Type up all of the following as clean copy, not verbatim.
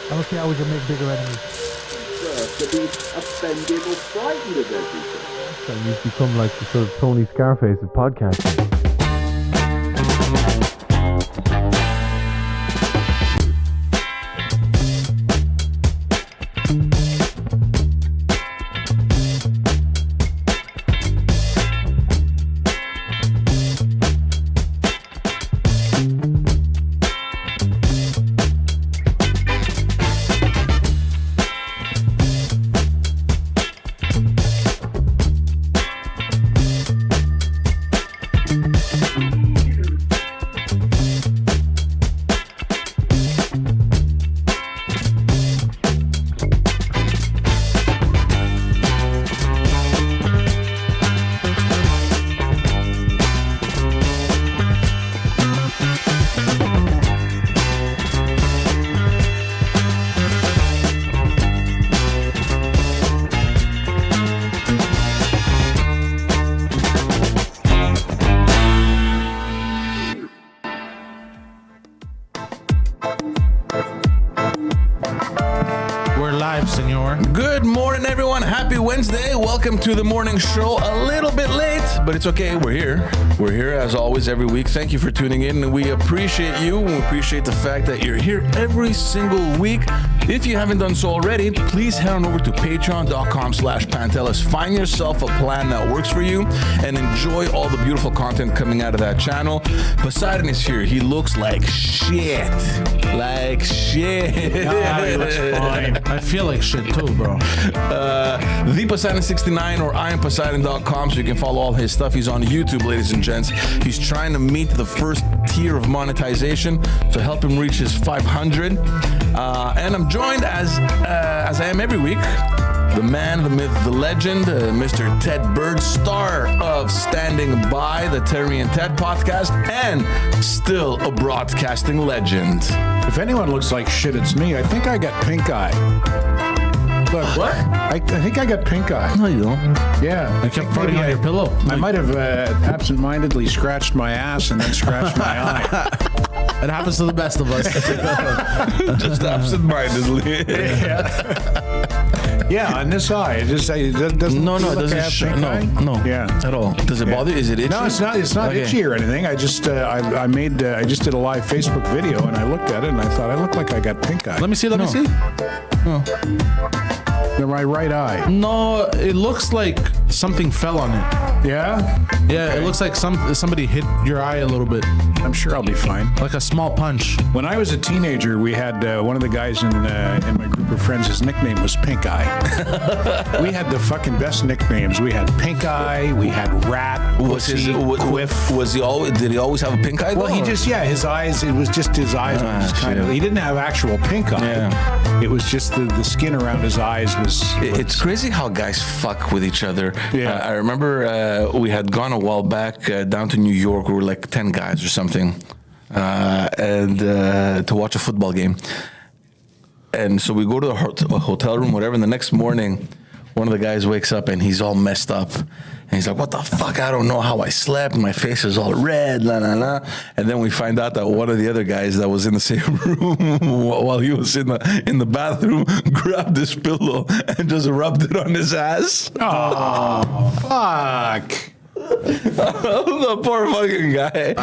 I don't see how we can make bigger enemies. To be offended or frightened of everything. So you've become like the sort of Tony Scarface of podcasting. Welcome to the morning show. A little bit late, but it's okay. We're here. We're here as always every week. Thank you for tuning in. We appreciate you. We appreciate the fact that you're here every single week. If you haven't done so already, please head on over to patreon.com/Pantelis. Find yourself a plan that works for you and enjoy all the beautiful content coming out of that channel. Poseidon is here. He looks like shit. Like shit. He looks fine. I feel like shit too, bro. The Poseidon69 or IamPoseidon.com, so you can follow all his stuff. He's on YouTube, ladies and gents. He's trying to meet the first tier of monetization, so help him reach his 500. And I'm joined as I am every week, the man, the myth, the legend, Mr. Ted Bird, star of Standing By, the Terry and Ted podcast, and still a broadcasting legend. If anyone looks like shit, it's me. I think I got pink eye. Look, What? I think I got pink eye. No, you don't. Yeah. I kept farting on your pillow. I might have absentmindedly scratched my ass and then scratched my eye. It happens to the best of us. Just absent-mindedly. Yeah, on this eye. It doesn't. No, feel it like I doesn't. have pink eye? No. Yeah. At all. Does it bother you? Is it itchy? No, it's not. It's not Okay. itchy or anything. I just I just did a live Facebook video and I looked at it and I thought I look like I got pink eye. Let me see. No. My right eye. No, it looks like something fell on it. Yeah. Yeah, it looks like somebody hit your eye a little bit, I'm sure I'll be fine. like a small punch. When I was a teenager, we had one of the guys in my group of friends. His nickname was Pink Eye. We had the fucking best nicknames. We had Pink Eye. We had Rat. Was Pussy, Quiff. Was he always? Did he always have a pink eye? Well, he though, or- just his eyes. It was just his eyes. Were just kind of. shit. He didn't have actual pink eye. Yeah. It was just the skin around his eyes was. It's crazy how guys fuck with each other. Yeah. I remember we had gone a while back down to New York. We were like 10 guys or something, and to watch a football game. And so we go to a hotel room, whatever. And the next morning, one of the guys wakes up and he's all messed up. And he's like, what the fuck? I don't know how I slept. My face is all red, la, la, la. And then we find out that one of the other guys that was in the same room while he was in the bathroom grabbed his pillow and just rubbed it on his ass. Oh, fuck. The poor fucking guy.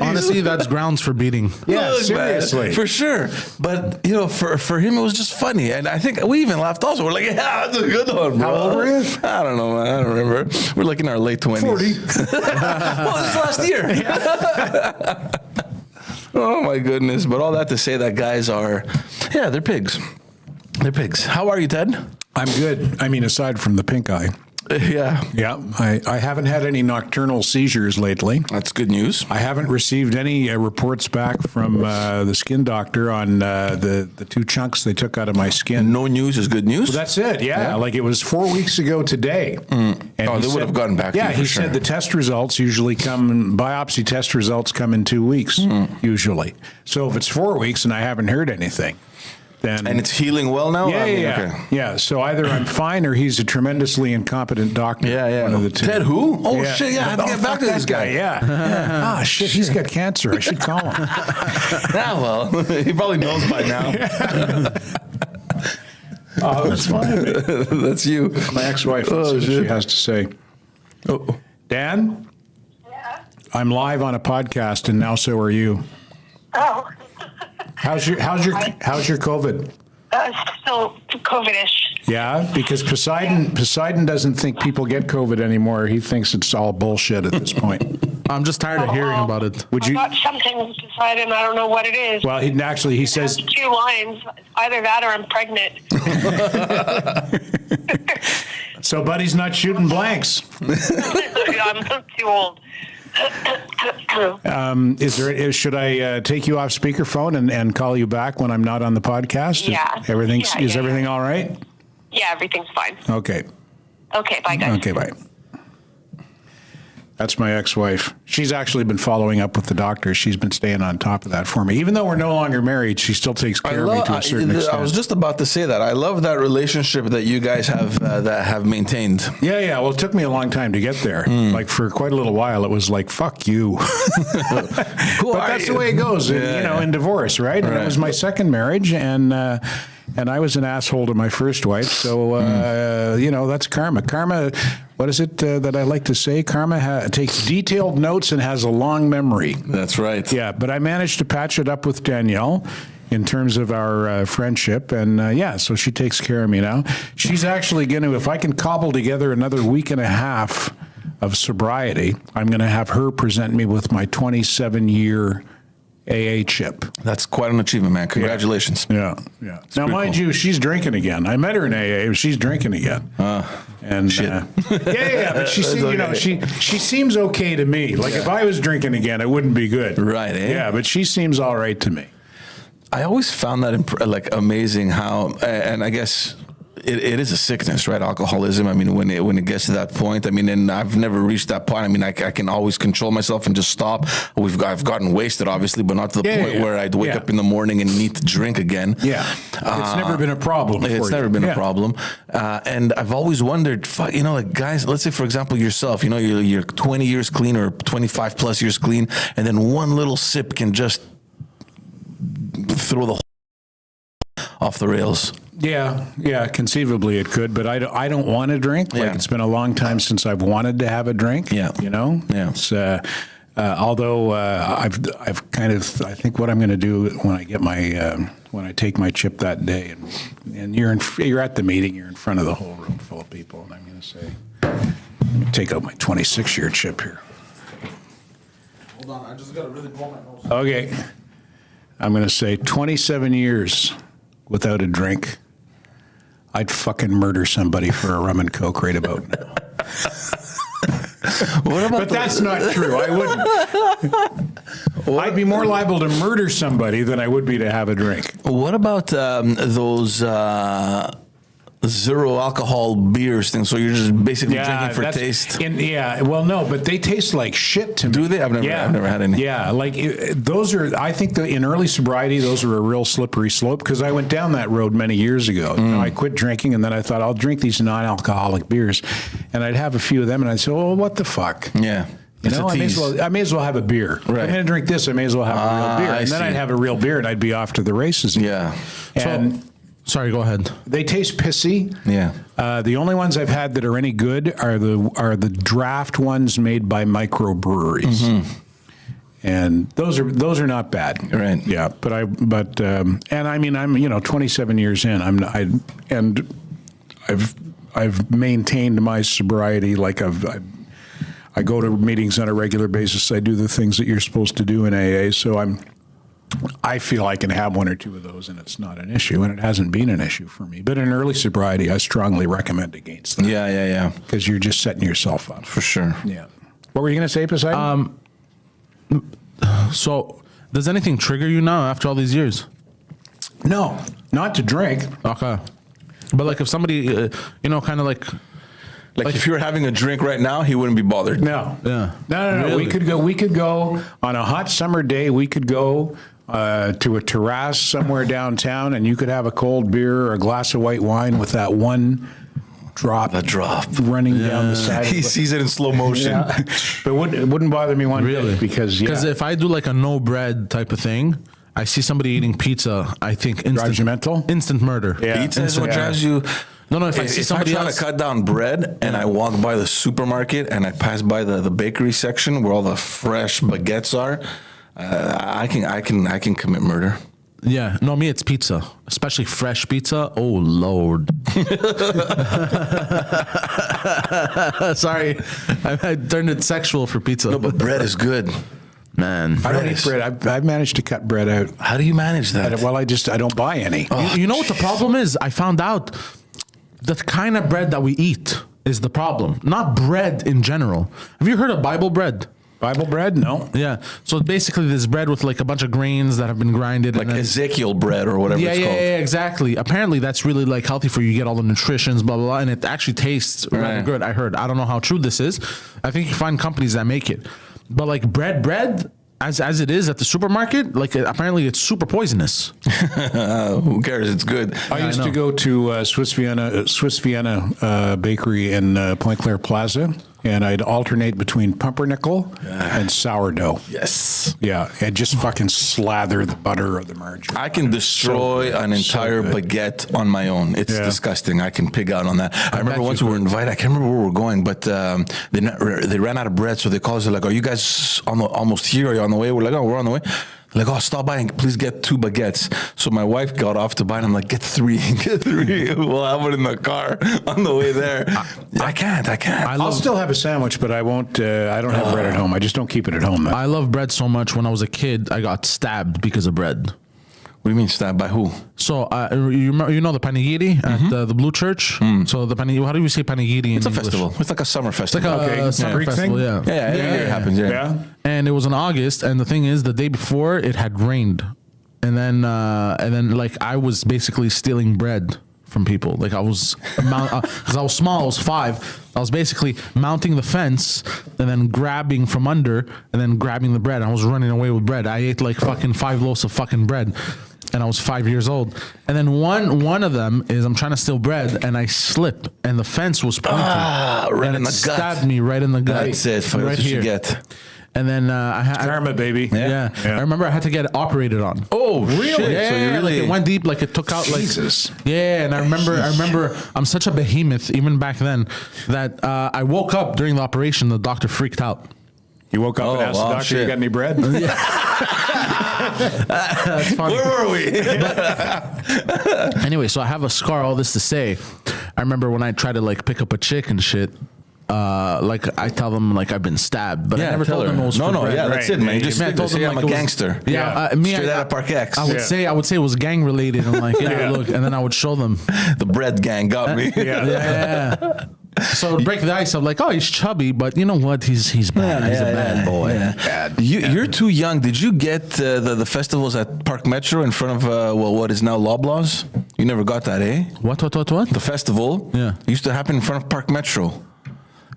Honestly, that's grounds for beating. Yeah, Look, seriously. man, for sure. But you know, for him, it was just funny, and I think we even laughed also. We're like, yeah, that's a good one, bro. How old were you? I don't know, man. I don't remember. We're like in our late 20s. 40. Well, this last year. Oh my goodness! But all that to say that guys are, yeah, they're pigs. They're pigs. How are you, Ted? I'm good. I mean, aside from the pink eye. Yeah, Yeah, I haven't had any nocturnal seizures lately. that's good news. I haven't received any reports back from the skin doctor on the two chunks they took out of my skin. No news is good news. Well, that's it. Yeah, like it was 4 weeks ago today. And Oh, he they would have gotten back to Yeah, you for he sure. said the test results usually biopsy test results come in 2 weeks, usually. So if it's 4 weeks and I haven't heard anything, then... And it's healing well now? Yeah, I mean, yeah. okay. Yeah, so either I'm fine or he's a tremendously incompetent doctor. Yeah. One of the two. Ted who? Oh, Yeah. shit, yeah, I have to get back fuck to this that guy. Yeah. Ah, shit, he's got cancer. I should call him. Yeah, well, he probably knows by now. Oh, that's fine. That's you. My ex-wife. Let's see what she has to say. Oh. Yeah. Dan, I'm live on a podcast, and now so are you. Oh. How's your COVID? Still COVID-ish. Yeah, because Poseidon doesn't think people get COVID anymore. He thinks it's all bullshit at this point. I'm just tired of hearing about it. Would I you? got something Poseidon. I don't know what it is. Well, he says. 2 lines. Either that or I'm pregnant. So, Buddy's not shooting blanks. I'm too old. Should I take you off speakerphone and call you back when I'm not on the podcast? Yeah. Is everything all right? Yeah, everything's fine. Okay. Okay, bye, guys. Okay, bye. That's my ex-wife. She's actually been following up with the doctor. She's been staying on top of that for me. Even though we're no longer married, she still takes care of me to a certain extent. I was just about to say that. I love that relationship that you guys have maintained. Yeah. Well, it took me a long time to get there. Like for quite a little while, it was like, fuck you. But that's the way it goes, in divorce, right? And it was my second marriage, and I was an asshole to my first wife. So, that's karma. Karma, what is it that I like to say? Karma takes detailed notes and has a long memory. That's right. Yeah, but I managed to patch it up with Danielle in terms of our friendship. And so she takes care of me now. She's actually going to, if I can cobble together another week and a half of sobriety, I'm going to have her present me with my 27-year AA chip. That's quite an achievement, man. Congratulations. Yeah. Now, mind you, she's drinking again. I met her in AA, but she's drinking again. And shit. But she, she seems okay to me. Like if I was drinking again, it wouldn't be good. Right. Eh? Yeah, but she seems all right to me. I always found that amazing how, and I guess it is a sickness, right? Alcoholism. I mean, when it gets to that point, I mean, and I've never reached that point. I mean, I can always control myself and just stop. I've gotten wasted, obviously, but not to the point where I'd wake up in the morning and need to drink again. Yeah, it's never been a problem. It's never been a problem. And I've always wondered, guys, let's say, for example, yourself, you're 20 years clean or 25 plus years clean, and then one little sip can just throw the whole off the rails. Yeah, conceivably it could, but I don't want to drink. Like it's been a long time since I've wanted to have a drink. Yeah. It's, although I've kind of, I think what I'm going to do when I get my when I take my chip that day, and you're at the meeting, you're in front of the whole room full of people, and I'm going to say, I'm going to take out my 26-year chip here. Hold on, I just got to really blow my nose. Okay. I'm going to say 27 years without a drink. I'd fucking murder somebody for a rum and coke right about now. But that's not true. I wouldn't. I'd be more liable to murder somebody than I would be to have a drink. What about those zero alcohol beers things? So you're just basically drinking for taste? Well, no, but they taste like shit to me. Do they? I've never had any. Yeah, those are, I think in early sobriety, those are a real slippery slope because I went down that road many years ago. I quit drinking and then I thought I'll drink these non-alcoholic beers and I'd have a few of them and I'd say, oh, what the fuck? Yeah. I may as well have a beer. Right. If I'm going to drink this, I may as well have a real beer. And then I'd have a real beer and I'd be off to the races. Yeah. And sorry, go ahead. They taste pissy. Yeah. The only ones I've had that are any good are the draft ones made by microbreweries. Mm-hmm. And those are not bad. Right. Yeah. And I mean, I'm 27 years in. I've maintained my sobriety. Like I go to meetings on a regular basis. I do the things that you're supposed to do in AA. So I feel I can have one or two of those and it's not an issue, and it hasn't been an issue for me. But in early sobriety, I strongly recommend against that. Yeah. Because you're just setting yourself up. For sure. Yeah. What were you going to say, Poseidon? So, does anything trigger you now after all these years? No, not to drink. Okay. But like if somebody, kind of like if you were having a drink right now, he wouldn't be bothered. No. Yeah. No. Really? We could go on a hot summer day. We could go to a terrace somewhere downtown, and you could have a cold beer or a glass of white wine with that one drop. A drop running down the side. He sees it in slow motion. Yeah. But it wouldn't bother me one really bit because if I do like a no bread type of thing, I see somebody eating pizza, I think Drives you mental? instant murder. Yeah. Pizza is what drives you. No, if I see If somebody I'm trying else, to cut down bread and I walk by the supermarket and I pass by the bakery section where all the fresh baguettes are, I can commit murder. yeah, no, me it's pizza, especially fresh pizza. Oh Lord, sorry, I turned it sexual for pizza. No, but bread is good. Man, I don't eat bread. I've managed to cut bread out. How do you manage that? Well, I don't buy any. you know what the problem is? I found out the kind of bread that we eat is the problem, not bread in general. Have you heard of Bible bread? Bible bread? No. Yeah. So basically, this bread with like a bunch of grains that have been grinded, Like and then, Ezekiel bread or whatever it's called. yeah, exactly. Apparently, that's really like healthy for you. You get all the nutritions, blah blah blah, and it actually tastes rather Right. good. I heard. I don't know how true this is. I think you find companies that make it, but like bread. As it is at the supermarket, like apparently it's super poisonous. Who cares? It's good. I used to go to Swiss Vienna Bakery in Point Claire Plaza, and I'd alternate between pumpernickel and sourdough. Yes. Yeah, and just fucking slather the butter or the margarine. I can destroy an entire baguette on my own. It's disgusting. I can pig out on that. I remember once we were invited. I can't remember where we were going, but they ran out of bread, so they called us. They're like, "Are you guys almost here? Are you on the way?" We're like, "Oh, we're on the way." They're like, "Oh, stop by and please get 2 baguettes." So my wife got off to buy, and I'm like, "Get 3, get 3." We'll have it in the car on the way there. I can't. I'll still have a sandwich, but I won't. I don't have bread at home. I just don't keep it at home. Then. I love bread so much. When I was a kid, I got stabbed because of bread. What do you mean stabbed by who? So you know the panigiri at the Blue Church. So the panigiri. How do you say panigiri in It's a English? festival. It's like a summer festival. Like a summer Greek festival. thing? Yeah. Every year it happens. Yeah. And it was in August, and the thing is, the day before it had rained, and then like I was basically stealing bread from people. Like I was, because I was small, I was 5. I was basically mounting the fence and then grabbing from under and then grabbing the bread. I was running away with bread. I ate like fucking 5 loaves of fucking bread. And I was 5 years old. And then one of them is I'm trying to steal bread and I slip and the fence was pointing. Right and in it the gut. stabbed me right in the gut. That's it. That's right what here. you get. And then I had Karma, baby. yeah. I remember I had to get operated on. Oh, really? Yeah, So you really like it went deep, like it took out like Jesus. Yeah, and I remember I'm such a behemoth even back then that I woke up during the operation. The doctor freaked out. You woke up and asked the doctor, shit. "You got any bread?" That's funny. Where were we? Anyway, so I have a scar. All this to say, I remember when I tried to like pick up a chick and shit. Like I tell them like I've been stabbed, but I never told them it was for bread. that's it, man. You just I told them I'm a it was- gangster. Yeah, Straight out of Park X. I would say it was gang related. I'm like, look, and then I would show them. The bread gang got me. Yeah. So to break the ice, I'm like, oh, he's chubby, but you know what? He's bad. He's a bad boy. Yeah. You're too young. Did you get the festivals at Park Metro in front of what is now Loblaws? You never got that, eh? What? The festival used to happen in front of Park Metro.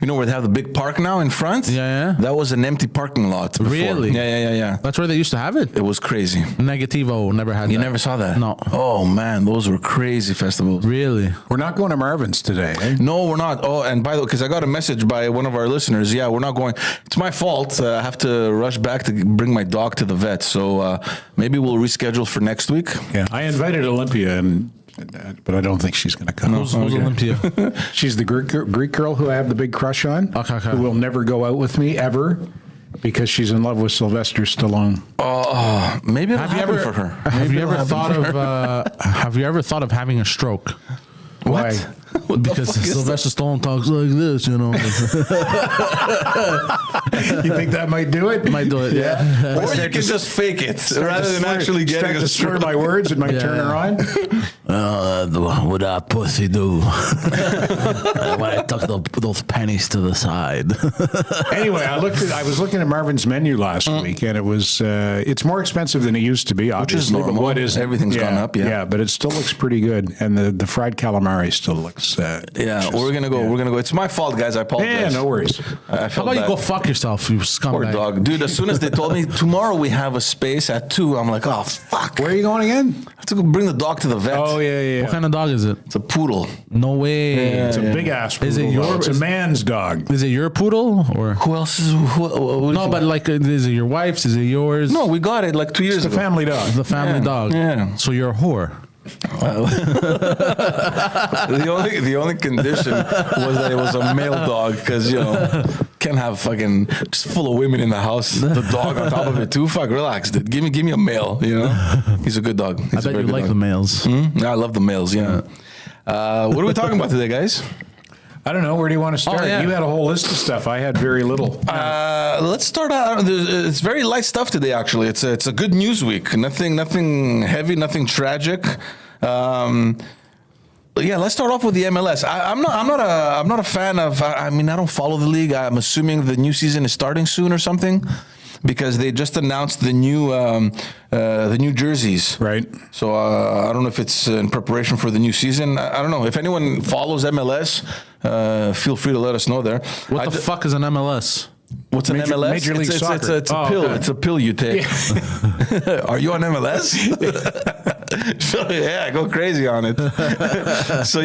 You know where they have the big park now in front? Yeah. That was an empty parking lot before. Really? Yeah. That's where they used to have it. It was crazy. Negativo never had. You that. never saw that? No. Oh, man. Those were crazy festivals. Really? We're not going to Marvin's today. Eh? No, we're not. Oh, and by the way, because I got a message by one of our listeners. Yeah, we're not going. It's my fault. I have to rush back to bring my dog to the vet. So maybe we'll reschedule for next week. Yeah, I invited Olympia, but I don't think she's going to come. Who's Olympia? She's the Greek girl who I have the big crush on. Okay. Who will never go out with me ever because she's in love with Sylvester Stallone. Oh, maybe it'll happen for her. Have you ever thought of? Have you ever thought of having a stroke? Why? Because Sylvester Stallone talks like this, you know. You think that might do it? Might do it, yeah. Or you can just fake it rather than actually getting a slur stroke. my words. It might turn her on. What that pussy do? When I tuck those pennies to the side. Anyway, I was looking at Marvin's menu last week, and it was it's more expensive than it used to be. Obviously, normal. But what is Everything's gone up, yeah. but it still looks pretty good, and the fried calamari still looks We're gonna go. We're gonna go. It's my fault, guys. I apologize. Yeah, no worries. I How felt about you bad. go fuck yourself, you Poor scumbag? dog, dude. As soon as they told me tomorrow we have a space at 2, I'm like, oh fuck. Where are you going again? I have to go bring the dog to the vet. Oh, yeah. What kind of dog is it? It's a poodle. No way. It's a big ass poodle. Is it your- It's a man's dog. Is it your poodle or? Who else is? No, but like, is it your wife's? Is it yours? no, we got it like 2 years It's a ago. family dog. The family Yeah, dog. yeah. So you're a whore. The only condition was that it was a male dog because can't have fucking just full of women in the house. The dog on top of it too. Fuck, relax, dude. Give me a male. He's a good dog. He's I a bet very you good like dog. the males. I love the males. Yeah. What are we talking about today, guys? I don't know. Where do you want to start? yeah. You had a whole list of stuff. I had very little. Let's start out. It's very light stuff today. Actually, it's a good news week. Nothing heavy. Nothing tragic. Yeah, let's start off with the MLS. I'm not a fan of. I mean, I don't follow the league. I'm assuming the new season is starting soon or something, because they just announced the new jerseys. Right. So I don't know if it's in preparation for the new season. I don't know. If anyone follows MLS, feel free to let us know there. What the fuck is an MLS? What's an Major- MLS? Major League it's Soccer. It's a Oh, pill. okay. It's a pill you take. Are you on MLS? So yeah, go crazy on it. So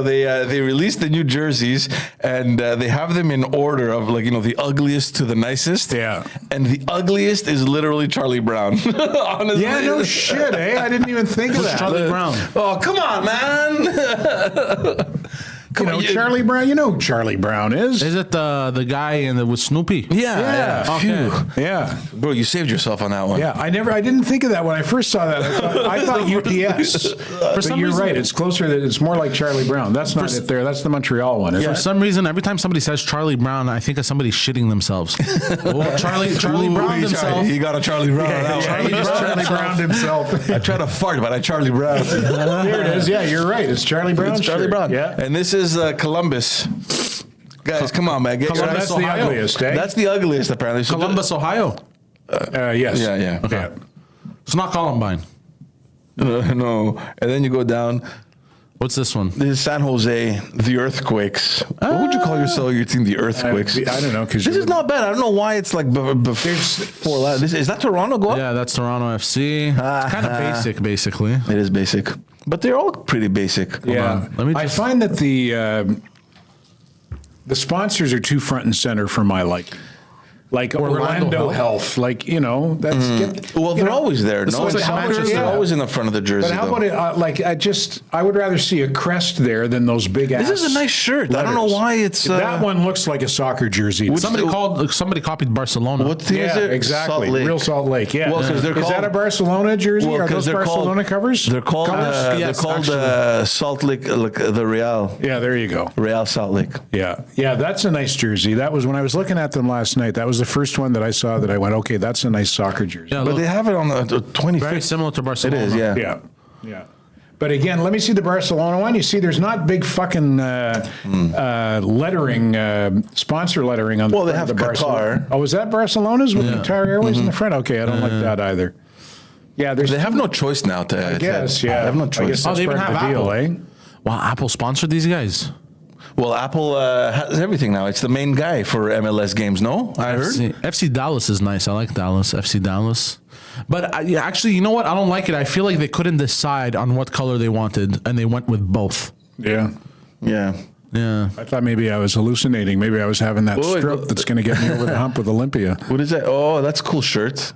they released the new jerseys and they have them in order of the ugliest to the nicest. Yeah. And the ugliest is literally Charlie Brown. Honestly. Yeah, no shit, eh? I didn't even think of that. Charlie Brown. Oh, come on, man. Charlie Brown. You know who Charlie Brown is. Is it the guy with Snoopy? Yeah. Okay. Phew. Yeah. Bro, you saved yourself on that one. Yeah, I didn't think of that when I first saw that. I thought UPS. But some you're reason- right. It's closer. It's more like Charlie Brown. That's not it there. That's the Montreal one. For some reason, every time somebody says Charlie Brown, I think of somebody shitting themselves. Charlie Brown himself. He got a Charlie Brown on that one. He just Charlie Brown himself. I tried to fart, but I Charlie Brown. There it is. Yeah, you're right. It's Charlie Brown. It's Charlie shirt. Brown. Yeah. And this is Columbus. Guys, come on, man. Get your Columbus, ass- That's the Ohio. ugliest, eh? That's the ugliest, apparently. So Columbus, Ohio. Yes. Yeah. Okay. It's not Columbine. No. And then you go down. What's this one? This is San Jose, the Earthquakes. What would you call your team, the Earthquakes? I don't know, because This is not bad. I don't know why it's like before that. Is that Toronto? Go up? Yeah, that's Toronto FC. It's kind of basic, basically. It is basic. But they're all pretty basic. Yeah, Let me I just- find that the sponsors are too front and center for my liking. Like Orlando Health, that's Well, they're always there. No, But it's how about- they're yeah. always in the front of the jersey. But how about it? I would rather see a crest there than those big ass. This is a nice shirt. I don't know why it's that one looks like a soccer jersey. Somebody copied Barcelona. What team Yeah, is it? exactly. Salt Lake. Real Salt Lake. Yeah. Well, 'cause they're is that called- a Barcelona jersey? Well, Are 'cause those Barcelona covers? They're called. Covers? Yes, they're called actually. Salt Lake, like the Real there you go. Salt Lake. Yeah, that's a nice jersey. That was when I was looking at them last night. That was the first one that I saw that I went, okay, that's a nice soccer jersey. Yeah, But look, they have it on the 25th. very similar to It Barcelona. is, yeah. Yeah. But again, let me see the Barcelona one. You see, there's not big fucking lettering, sponsor lettering on the Well, they front of have the Barcelona. Qatar. Oh, is that Barcelona's with Qatar Airways in the front? Okay, I don't like that either. Yeah, there's. They have no choice now. I Yes, yeah. They have no I choice. guess that's they even part of the have deal, Apple. eh? Wow, Apple sponsored these guys. Well, Apple has everything now. It's the main guy for MLS games. No, I heard. FC Dallas is nice. I like Dallas. FC Dallas. But actually, you know what? I don't like it. I feel like they couldn't decide on what color they wanted, and they went with both. Yeah. Yeah. Yeah. I thought maybe I was hallucinating. Maybe I was having that Wait, stroke that's going to get me over the hump with Olympia. What is that? Oh, that's a cool shirt.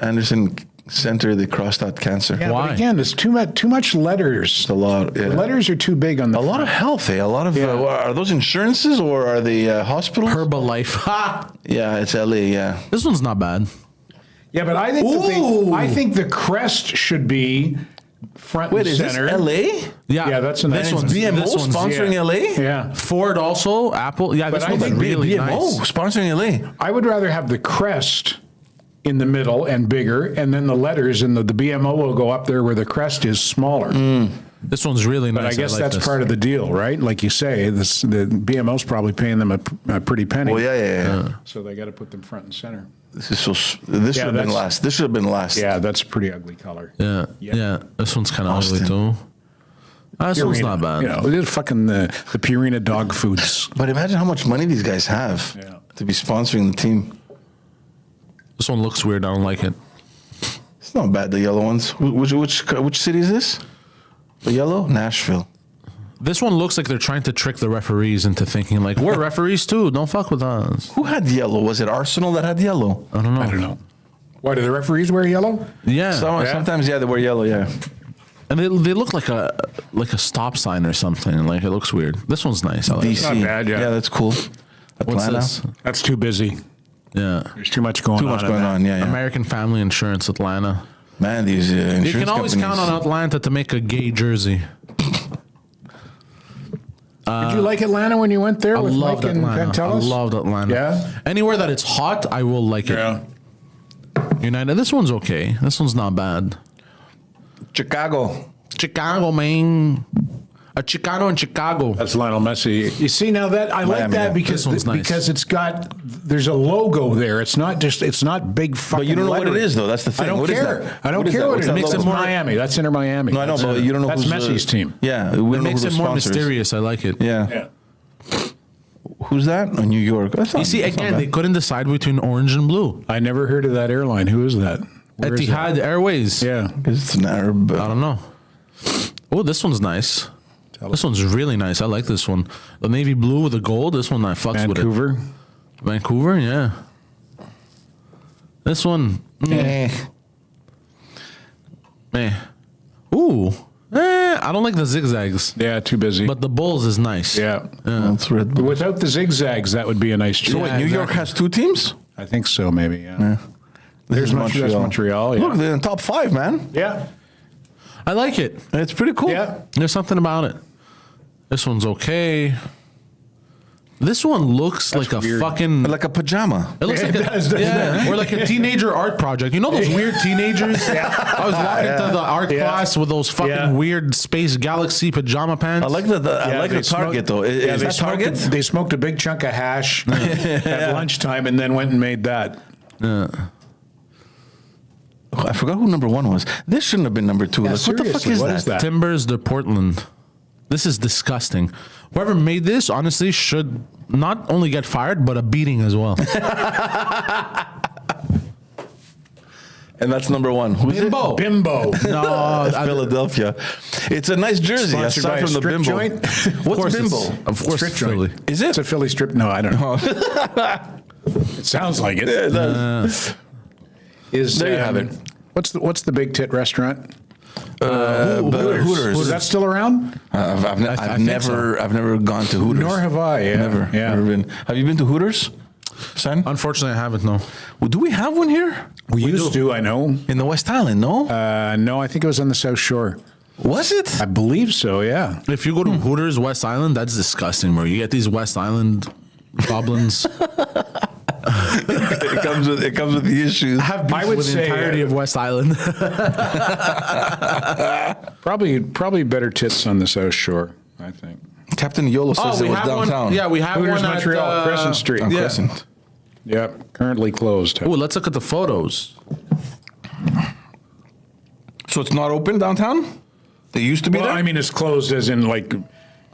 Anderson Center. They crossed out cancer. Yeah, Why? but again, there's too much letters. A lot. Yeah. The letters are too big on the A lot of health. A lot of. Are those insurances or are they hospitals? Herbalife. Ha! Yeah, it's LA. Yeah. This one's not bad. Yeah, but I think Ooh. I think the crest should be front Wait, and is this center. LA? Yeah, that's a nice this one. one's BMO this one's- sponsoring yeah. LA? Yeah. Ford also. Apple. Yeah, this I one's think really BMO nice. sponsoring LA. I would rather have the crest in the middle and bigger, and then the letters and the BMO will go up there where the crest is smaller. This one's really nice. But I guess like that's this. part of the deal, right? Like you say, the BMO's probably paying them a pretty penny. Well, yeah. So they got to put them front and center. This is so. This should have been that's- last. This should have been last. Yeah, that's a pretty ugly color. Yeah. Yeah. Yeah. This one's kind of ugly Austin. too. This one's not bad. You know, it is fucking the Purina dog foods. But imagine how much money these guys have to be sponsoring the team. This one looks weird. I don't like it. It's not bad, the yellow ones. Which city is this? The yellow? Nashville. This one looks like they're trying to trick the referees into thinking like, we're referees too. Don't fuck with us. Who had yellow? Was it Arsenal that had yellow? I don't know. I don't know. Why do the referees wear yellow? Yeah. Sometimes, they wear yellow, yeah. And they look like a stop sign or something. Like it looks weird. This one's nice. I like DC. it. Not bad, yeah. Yeah, that's cool. What's Atlanta. this? That's too busy. Yeah. There's too much going on. Too much going on, yeah. American Family Insurance Atlanta. Man, these insurance You can always companies. count on Atlanta to make a gay jersey. Did you like Atlanta when you went there I with loved Mike and Atlanta. I Pantelis? loved Atlanta. Yeah? Anywhere that it's hot, I will like it. Yeah. United. This one's okay. This one's not bad. Chicago. Chicago, man. A Chicano in Chicago. That's Lionel Messi. You see now that I like Miami, that yeah. because This one's nice. because there's a logo there. It's not big fucking. But you don't know what it lettering. is, though. That's the thing. I don't What is care. that? I don't What is care that? what What's it that makes it logo? Miami. That's Inter Miami. No, I know, but you don't know that's who's Messi's team. Yeah, we It don't know makes who it the more sponsor is. mysterious. I like it. Yeah. Yeah. Who's that? Oh, New York. That's not, You see, that's not again, bad. they couldn't decide between orange and blue. I never heard of that airline. Who is that? Where is that? Etihad Airways. Yeah. Because it's an Arab. I don't know. Oh, this one's nice. This one's really nice. I like this one. The navy blue with the gold. This one I fucks with it. Vancouver. Vancouver, yeah. This one, ooh, I don't like the zigzags, Yeah, too busy. but the Bulls is nice. yeah. That's red. But without the zigzags, that would be a nice So choice. wait, New York has two teams? I think so, maybe. Yeah. There's That's Montreal. Yeah. Look, they're in top 5, man. Yeah. I like it. It's pretty cool. Yeah. There's something about it. This one's okay. This one looks like a weird. fucking. Like a pajama. It looks Yeah, like it does, doesn't it? or like a teenager art project. You know those weird teenagers? I was walking to the art class with those fucking weird space galaxy pajama pants. I like I like the Target, though. Is that Target? They smoked a big chunk of hash at lunchtime and then went and made that. Oh, I forgot who number 1 was. This shouldn't have been number 2. Yeah, Like, what the fuck seriously, is what that? is that? Timbers de Portland. This is disgusting. Whoever made this, honestly, should not only get fired, but a beating as well. And that's number 1. Who's it? Bimbo. Bimbo. No, That's Philadelphia. It's a nice jersey. Sponsored by Aside a from the strip Bimbo. joint? What's Bimbo? Of course, Strip it's Philly. joint. Is it? It's a Philly strip. No, I don't know. It sounds like it. Yeah, that- There you have it. What's the big tit restaurant? Hooters. Is that still around? I've think never gone to Hooters. Nor have I. Yeah. Never. Yeah. Never been. Have you been to Hooters, son? Unfortunately, I haven't, no. Well, do we have one here? We used to. I know. In the West Island, no? No, I think it was on the South Shore. Was it? I believe so. Yeah. If you go to Hooters West Island, that's disgusting, bro. You get these West Island goblins. It comes with the issues. I would with the say entirety of West Island. probably better tits on the South Shore. I think. Captain Yolo says it was downtown. one. Yeah, we have Hooters one Montreal, at Crescent Street. On Yeah. Crescent. Yep. Currently closed. Oh, let's look at the photos. So it's not open downtown? They used to be Well, there? I mean, it's closed as in like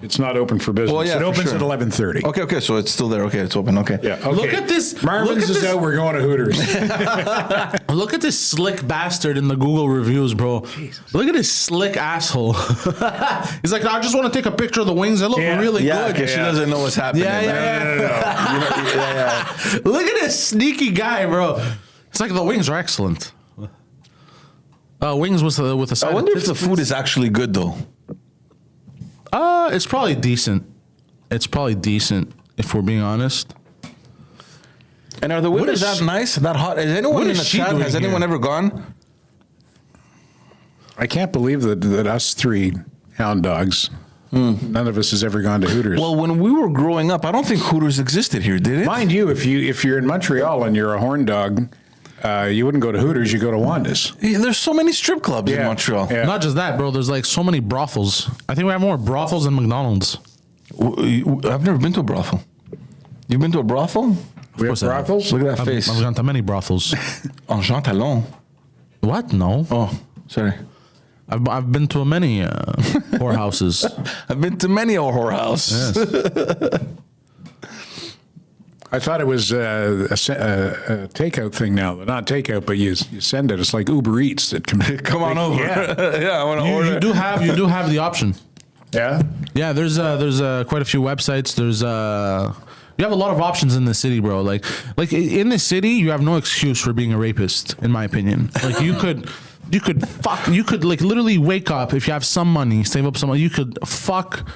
it's not open for business. Well, yeah, it for opens sure. at 11:30. Okay, so it's still there. Okay, it's open. Okay. Yeah. Okay. Look at this- Marvin's look at is this- out. We're going to Hooters. Look at this slick bastard in the Google reviews, bro. Look at this slick asshole. He's like, I just want to take a picture of the wings. They look Yeah. really Yeah, good. because she doesn't know what's happening. Yeah, man. yeah, You know, yeah. Look at this sneaky guy, bro. It's like the wings are excellent. Wings with a side I of wonder if tits, the food is actually good, though. It's probably decent. It's probably decent, if we're being honest. And are the winters is that she- nice? That hot? Is anyone what in is the she chat? doing Has anyone here? ever gone? I can't believe that us three hound dogs, none of us has ever gone to Hooters. Well, when we were growing up, I don't think Hooters existed here, did it? mind you, if you're in Montreal and you're a horn dog, you wouldn't go to Hooters. You go to Wanda's. Yeah, there's so many strip clubs in Yeah. Montreal. Yeah. Not just that, bro. There's like so many brothels. I think we have more brothels than McDonald's. I've never been to a brothel. You've been to a brothel? We have course I have. brothels. Look at that face. I've gone to many brothels. En Jean Talon. What? No. Oh, sorry. I've been to many whorehouses. I've been to many a whorehouse. Yes. I thought it was a takeout thing now. Not takeout, but you send it. It's like Uber Eats that can Come on over. Yeah. I want to order. You do have the option. Yeah. Yeah, there's quite a few websites. You have a lot of options in the city, bro. Like in the city, you have no excuse for being a rapist, in my opinion. Like you could like literally wake up if you have some money, save up some money. You could fuck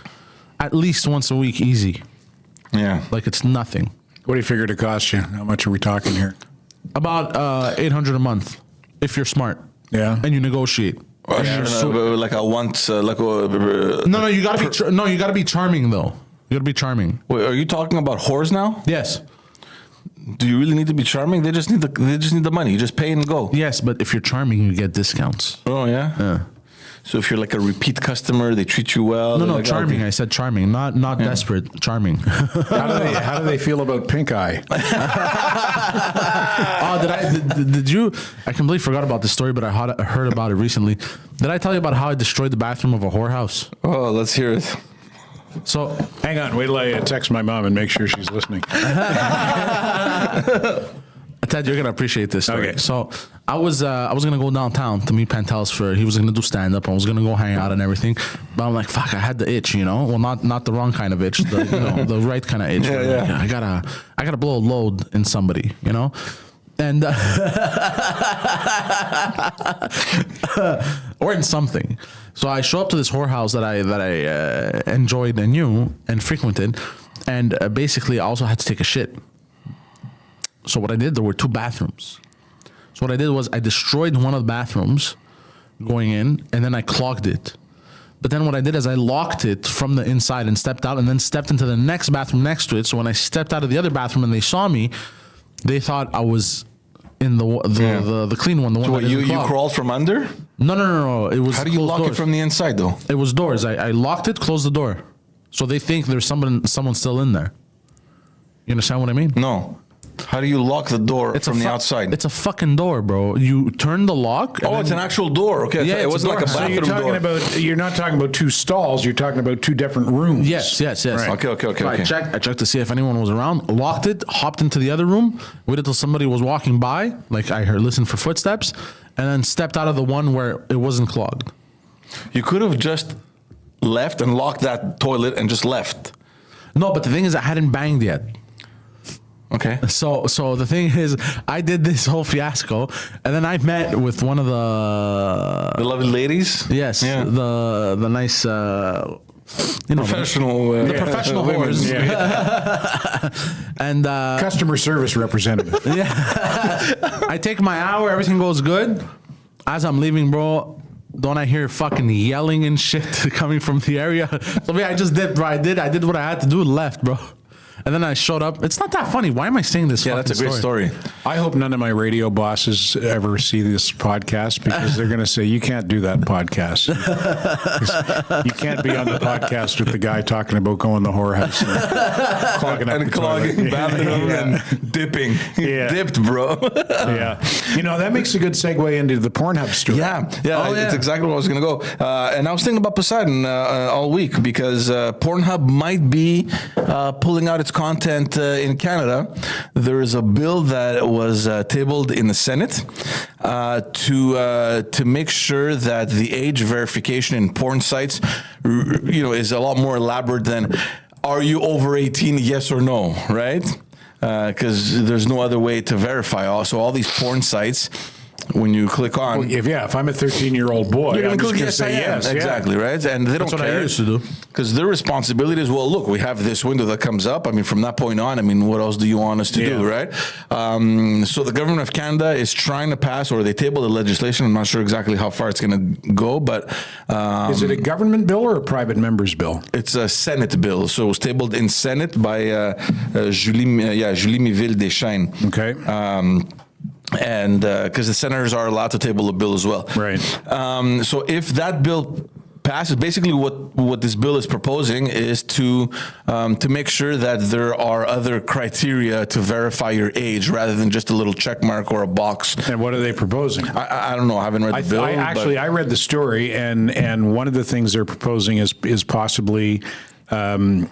at least once a week, easy. Yeah. Like it's nothing. What do you figure it cost you? How much are we talking here? About $800 a month, if you're smart. Yeah. And you negotiate. Like I want, No, you gotta be charming though. You gotta be charming. Wait, are you talking about whores now? Yes. Do you really need to be charming? They just need the money. You just pay and go. Yes, but if you're charming, you get discounts. Oh yeah. Yeah. So if you're like a repeat customer, they treat you well. No, like, charming. I said charming, not desperate. Charming. How do they feel about pink eye? Did you? I completely forgot about this story, but I heard about it recently. Did I tell you about how I destroyed the bathroom of a whorehouse? Oh, let's hear it. So Hang on, wait till I text my mom and make sure she's listening. Ted, you're gonna appreciate this story. Okay. So I was gonna go downtown to meet Pantelis he was gonna do stand up. I was gonna go hang out and everything, but I'm like, fuck, I had the itch, Well, not the wrong kind of itch, the right kind of itch. Yeah. I gotta blow a load in somebody, and or in something. So I show up to this whorehouse that I enjoyed and knew and frequented, and basically I also had to take a shit. So what I did, there were 2 bathrooms. So what I did was I destroyed one of the bathrooms going in, and then I clogged it. But then what I did is I locked it from the inside and stepped out, and then stepped into the next bathroom next to it. So when I stepped out of the other bathroom and they saw me, they thought I was in the clean one. The one So that you clogged. crawled from under? No. It was. How do you lock doors. it from the inside though? It was doors. I locked it, closed the door, so they think there's someone still in there. You understand what I mean? No. How do you lock the door from the outside? It's a fucking door, bro. You turn the lock. Oh, it's an actual door. Okay, Yeah, it it's wasn't a like a door. So bathroom door. You're not talking about 2 stalls. You're talking about 2 different rooms. Yes. Right. Okay. So I checked to see if anyone was around, locked it, hopped into the other room, waited till somebody was walking by, like I listened for footsteps, and then stepped out of the one where it wasn't clogged. You could have just left and locked that toilet and just left. No, but the thing is, I hadn't banged yet. Okay. So the thing is, I did this whole fiasco, and then I met with one of The lovely ladies? yes, Yeah. the nice, Professional. the professional women. whores, and Customer service representative. I take my hour, everything goes good. As I'm leaving, bro, don't I hear fucking yelling and shit coming from the area? So I just did, bro. I did what I had to do and left, bro. And then I showed up. It's not that funny. Why am I saying this? Yeah, that's a great story. I hope none of my radio bosses ever see this podcast, because they're going to say, you can't do that podcast. You can't be on the podcast with the guy talking about going to the whorehouse and clogging up the toilet. bathroom and dipping. Yeah. Dipped, bro. Yeah. That makes a good segue into the Pornhub story. Yeah, it's exactly where I was going to go. And I was thinking about Poseidon all week, because Pornhub might be pulling out its content in Canada. There is a bill that was tabled in the Senate to make sure that the age verification in porn sites, is a lot more elaborate than are you over 18, yes or no, right? Because there's no other way to verify. Also, all these porn sites, when you click on, If I'm a 13-year-old boy, you're I'm going to just click going to yes, say yes. exactly, right? And they don't That's what care. I used to do. Because their responsibility is, well, look, we have this window that comes up. I mean, from that point on, what else do you want us to do, right? So the government of Canada is trying to pass, or they tabled the legislation. I'm not sure exactly how far it's going to go, but Is it a government bill or a private member's bill? it's a Senate bill. So it was tabled in Senate by Julie Miville Deschênes. Okay. And because the senators are allowed to table a bill as well. Right. So if that bill passes, basically what this bill is proposing is to make sure that there are other criteria to verify your age rather than just a little check mark or a box. And what are they proposing? I don't know. I haven't read the bill. I read the story, and one of the things they're proposing is possibly like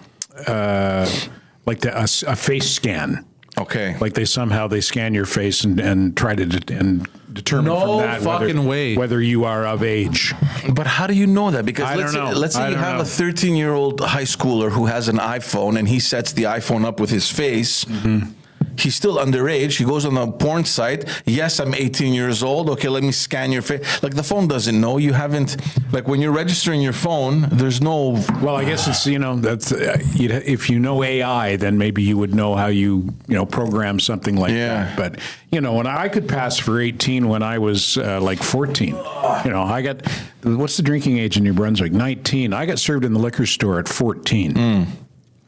a face scan. Okay. Like they scan your face and try to determine from that whether you are of age. But how do you know that? Because let's say you have a 13-year-old high schooler who has an iPhone and he sets the iPhone up with his face. Mm-hmm. He's still underage. He goes on a porn site. Yes, I'm 18 years old. Okay, let me scan your face. Like the phone doesn't know. You haven't, like when you're registering your phone, there's no. Well, I guess it's, that's, if you know AI, then maybe you would know how you program something like that. But, when I could pass for 18 when I was like 14, I got, what's the drinking age in New Brunswick? 19. I got served in the liquor store at 14. Mm.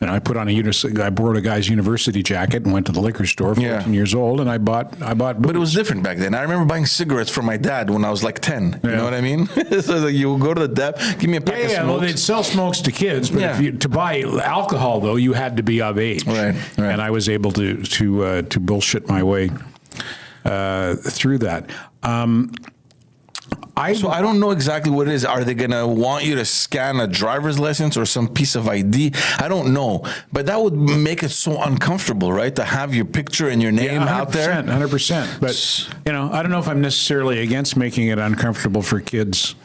And I put on I borrowed a guy's university jacket and went to the liquor store, 14 years old, and I bought booze. But it was different back then. I remember buying cigarettes for my dad when I was like 10. You know what I mean? So you go to the dep, give me a pack of smokes. Well, they'd sell smokes to kids, but to buy alcohol, though, you had to be of age. Right. And I was able to bullshit my way through that. So I don't know exactly what it is. Are they going to want you to scan a driver's license or some piece of ID? I don't know. But that would make it so uncomfortable, right? To have your picture and your name out there. 100%. But, I don't know if I'm necessarily against making it uncomfortable for kids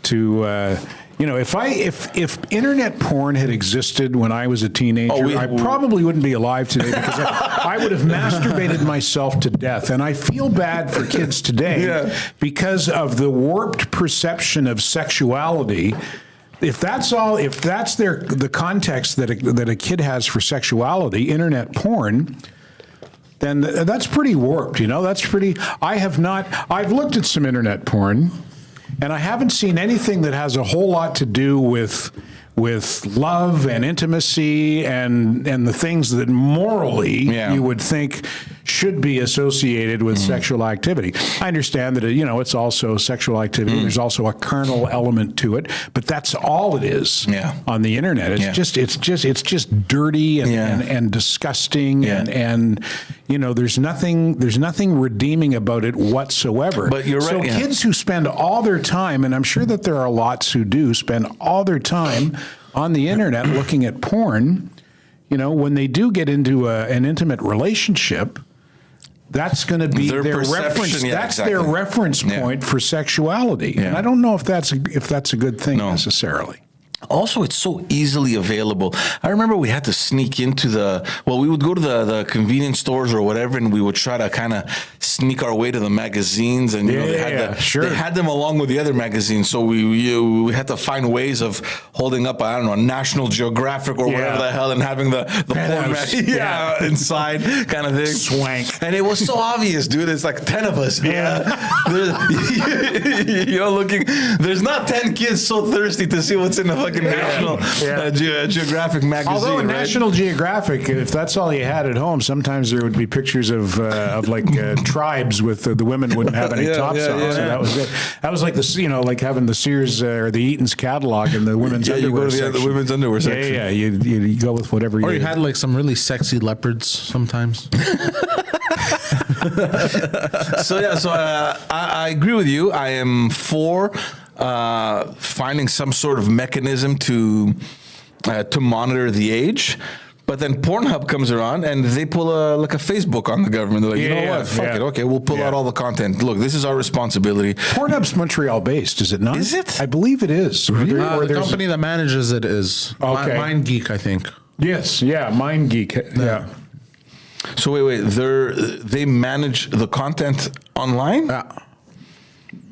to, if internet porn had existed when I was a teenager, I probably wouldn't be alive today because I would have masturbated myself to death. And I feel bad for kids today because of the warped perception of sexuality. If that's the context that a kid has for sexuality, internet porn, then that's pretty warped. I've looked at some internet porn. And I haven't seen anything that has a whole lot to do with love and intimacy and the things that morally you would think should be associated with sexual activity. I understand that it's also sexual activity. There's also a carnal element to it, but that's all it is on the internet. It's just dirty and disgusting and there's nothing redeeming about it whatsoever. But you're right. So kids who spend all their time, and I'm sure that there are lots who do spend all their time on the internet looking at porn, when they do get into an intimate relationship, that's going to be their reference. Their reference point for sexuality. And I don't know if that's a good thing necessarily. Also, it's so easily available. I remember we had to sneak into we would go to the convenience stores or whatever, and we would try to kind of sneak our way to the magazines, and they had them along with the other magazines. So we had to find ways of holding up, I don't know, National Geographic or whatever the hell, and having the porn inside kind of thing. Swank. And it was so obvious, dude. It's like 10 of us. You're looking. There's not 10 kids so thirsty to see what's in the National Geographic magazine. Although National Geographic, if that's all you had at home, sometimes there would be pictures of tribes with the women wouldn't have any tops on. So that was good. That was like like having the Sears or the Eaton's catalog in the women's underwear. You go to the women's underwear section. Yeah. You go with whatever. Or you had like some really sexy leopards sometimes. I agree with you. I am for finding some sort of mechanism to monitor the age. But then Pornhub comes around and they pull a Facebook on the government. They're like, you know what? Fuck it. Okay, we'll pull out all the content. Look, this is our responsibility. Pornhub's Montreal-based, is it not? Is it? I believe it is. Really? The company that manages it is MindGeek, I think. Yes, MindGeek. Yeah. So wait, they manage the content online?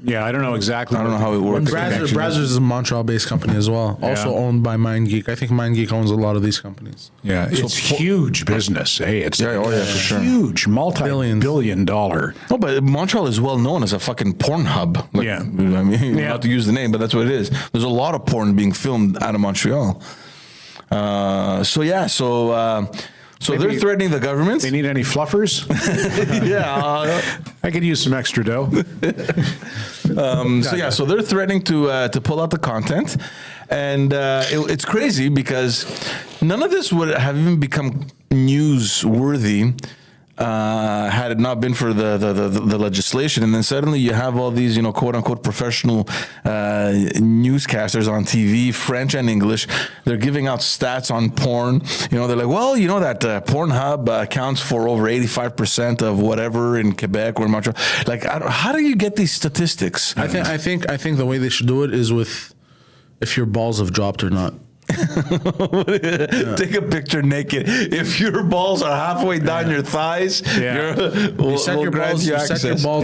Yeah, I don't know exactly. I don't know how it works. Brazzers is a Montreal-based company as well, also owned by MindGeek. I think MindGeek owns a lot of these companies. Yeah, it's huge business. Hey, it's for sure. Huge, multi-billion-dollar. Oh, but Montreal is well known as a fucking porn hub. I mean, not to use the name, but that's what it is. There's a lot of porn being filmed out of Montreal. So Maybe they're threatening the government. They need any fluffers? Yeah. I could use some extra dough. So they're threatening to pull out the content, and it's crazy because none of this would have even become newsworthy had it not been for the legislation. And then suddenly you have all these, quote unquote professional newscasters on TV, French and English. They're giving out stats on porn. They're like, well, that Pornhub accounts for over 85% of whatever in Quebec or Montreal. Like, how do you get these statistics? I think the way they should do it is with if your balls have dropped or not. Take a picture naked. If your balls are halfway down your thighs, you set your balls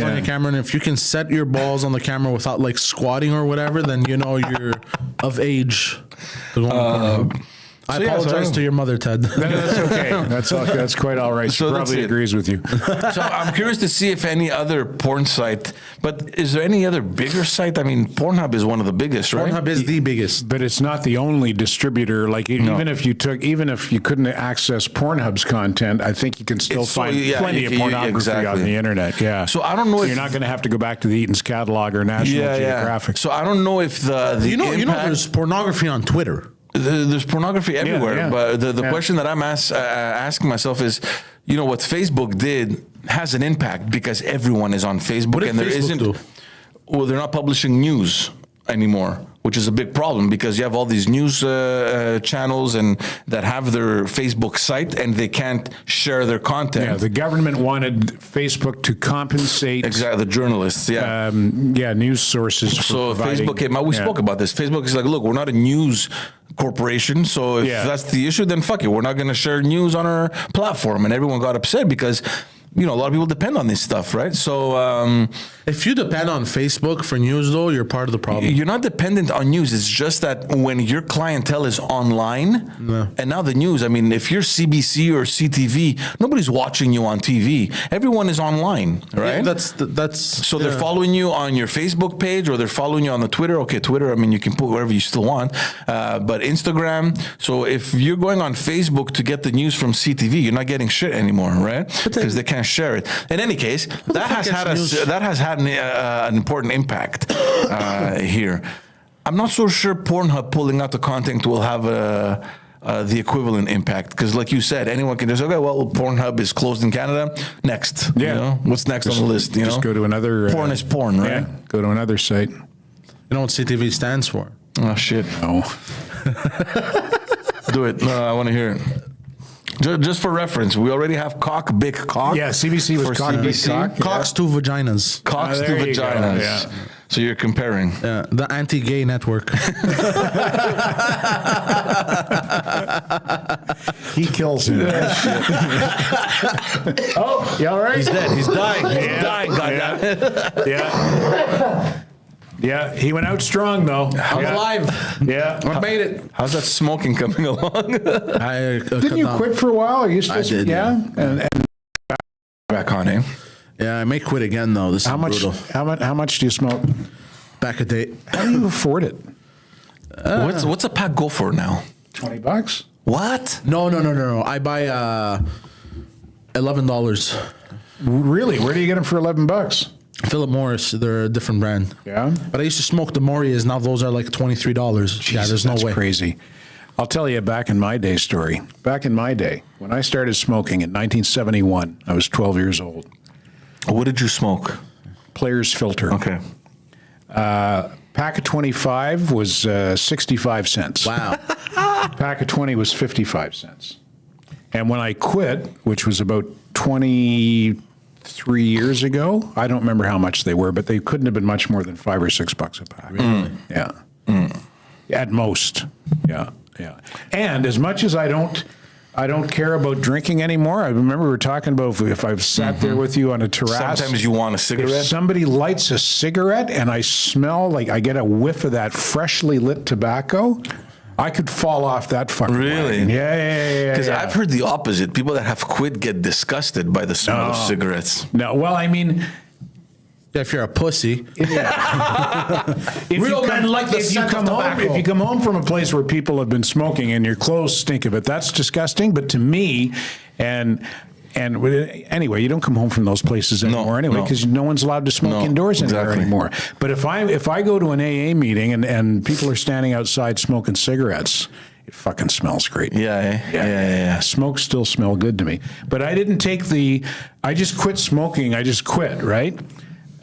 on your camera, and if you can set your balls on the camera without like squatting or whatever, then you're of age. I apologize to your mother, Ted. That's okay. That's quite all right. She probably agrees with you. So I'm curious to see if any other porn site, but is there any other bigger site? I mean, Pornhub is one of the biggest, right? Pornhub is the biggest. But it's not the only distributor. Like even if you couldn't access Pornhub's content, I think you can still find plenty of pornography on the internet. Yeah. So I don't know if you're not going to have to go back to the Eaton's catalog or National Geographic. So I don't know if the there's pornography on Twitter. There's pornography everywhere, but the question that I'm asking myself is, what Facebook did has an impact because everyone is on Facebook, and well, they're not publishing news anymore, which is a big problem because you have all these news channels and that have their Facebook site and they can't share their content. Yeah, the government wanted Facebook to compensate the journalists. News sources. So Facebook came out. We spoke about this. Facebook is like, look, we're not a news corporation, so if that's the issue, then fuck it. We're not going to share news on our platform, and everyone got upset because. A lot of people depend on this stuff, right? So if you depend on Facebook for news, though, you're part of the problem. You're not dependent on news. It's just that when your clientele is online, and now the news, I mean, if you're CBC or CTV, nobody's watching you on TV. Everyone is online, right? Yeah, that's so they're following you on your Facebook page or they're following you on the Twitter. Okay, Twitter, I mean, you can put whatever you still want, but Instagram. So if you're going on Facebook to get the news from CTV, you're not getting shit anymore, right? Because they can't share it. In any case, that has had an important impact here. I'm not so sure Pornhub pulling out the content will have the equivalent impact because, like you said, anyone can just Pornhub is closed in Canada. Next, what's next on the list? Just go to another. Porn is porn, right? Yeah, go to another site. You know what CTV stands for? Oh shit! No. Do it. No, I want to hear it. Just for reference, we already have cock, big cock. Yeah, CBC was cock, big cock. Cocks to vaginas. Cocks to vaginas. Yeah. So you're comparing. Yeah, the anti-gay network. He kills him. Oh, you all right? He's dead. He's dying. He's dying. Yeah, he went out strong though. I'm alive. Yeah, I made it. How's that smoking coming along? Didn't you quit for a while? Are you still? I did. Yeah. And back on, eh? Yeah, I may quit again though. This is brutal. How much do you smoke? Back a date. How do you afford it? What's a pack go for now? $20. What? No. I buy $11. Really? Where do you get them for $11? Philip Morris, they're a different brand. Yeah. But I used to smoke the Morias. Now those are like $23. Yeah, there's no way. That's crazy. I'll tell you a back in my day story. Back in my day, when I started smoking in 1971, I was 12 years old. What did you smoke? Player's Filter. Okay. Pack of 25 was 65 cents. Wow. Pack of 20 was 55 cents. And when I quit, which was about 23 years ago, I don't remember how much they were, but they couldn't have been much more than $5 or $6 a pack. Really? Yeah. At most. Yeah. And as much as I don't care about drinking anymore. I remember we were talking about if I've sat there with you on a terrace. Sometimes you want a cigarette. If somebody lights a cigarette and I smell like I get a whiff of that freshly lit tobacco, I could fall off that fucking Really? wagon. Yeah. Because I've heard the opposite. People that have quit get disgusted by the smell of cigarettes. No, well, I mean, Yeah, if you're a pussy. Real men like the if you scent come of home, tobacco. if you come home from a place where people have been smoking and your clothes stink of it, that's disgusting. But to me, and anyway, you don't come home from those places anymore anyway, because no one's allowed to smoke indoors anymore anymore. But if I go to an AA meeting and people are standing outside smoking cigarettes, it fucking smells great. Yeah. Smoke still smell good to me. But I didn't take I just quit smoking. I just quit, right?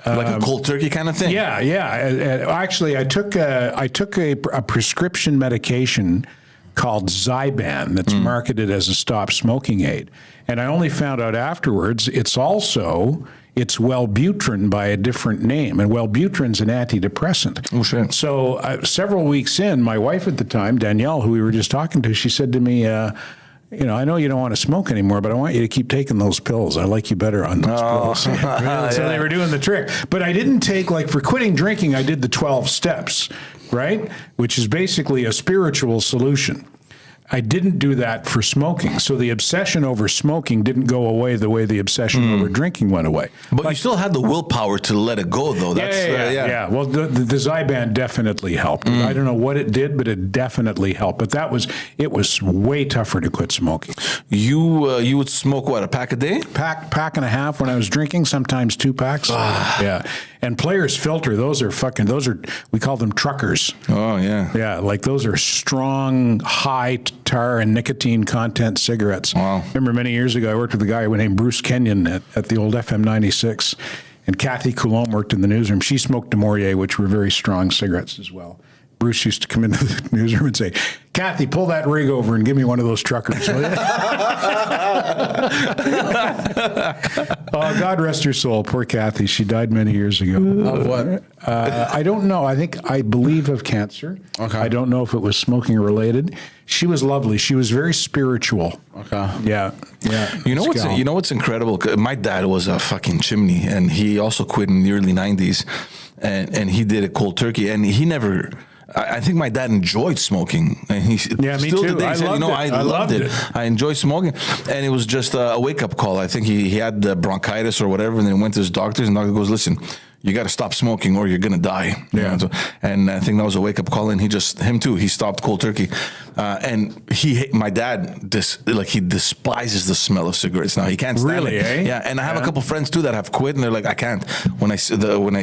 Like a cold turkey kind of thing. Yeah. Actually, I took a prescription medication called Zyban that's marketed as a stop smoking aid, and I only found out afterwards it's Wellbutrin by a different name, and Wellbutrin's an antidepressant. Oh shit! So several weeks in, my wife at the time, Danielle, who we were just talking to, she said to me, I know you don't want to smoke anymore, but I want you to keep taking those pills. I like you better on those pills. Really? So they were doing the trick. But I didn't take, like, for quitting drinking, I did the 12 steps, right? Which is basically a spiritual solution. I didn't do that for smoking. So the obsession over smoking didn't go away the way the obsession over drinking went away. But you still had the willpower to let it go, though. Yeah. Well, the Zyban definitely helped. I don't know what it did, but it definitely helped. But it was way tougher to quit smoking. You would smoke, what, a pack a day? Pack and a half when I was drinking, sometimes 2 packs. Yeah. And Players Filter, those are, we call them truckers. Oh, yeah. Yeah, like those are strong, high tar and nicotine content cigarettes. Wow. Remember many years ago, I worked with a guy named Bruce Kenyon at the old FM 96, and Kathy Coulombe worked in the newsroom. She smoked Demorier, which were very strong cigarettes as well. Bruce used to come into the newsroom and say, Kathy, pull that rig over and give me one of those truckers. Will you? God rest her soul. Poor Kathy. She died many years ago. Of what? I don't know. I believe of cancer. Okay. I don't know if it was smoking related. She was lovely. She was very spiritual. Okay. Yeah. You know what's incredible? My dad was a fucking chimney, and he also quit in the early 90s, and he did a cold turkey, and he never... I think my dad enjoyed smoking, and me too. Today, I loved it. I enjoy smoking, and it was just a wake-up call. I think he had bronchitis or whatever, and then he went to his doctors, and the doctor goes, listen, you got to stop smoking or you're going to die. Yeah. And I think that was a wake-up call, and him too, he stopped cold turkey. And my dad, he despises the smell of cigarettes now. He can't stand really, it. Yeah, and I have a couple friends too that have quit, and they're like, I can't. When I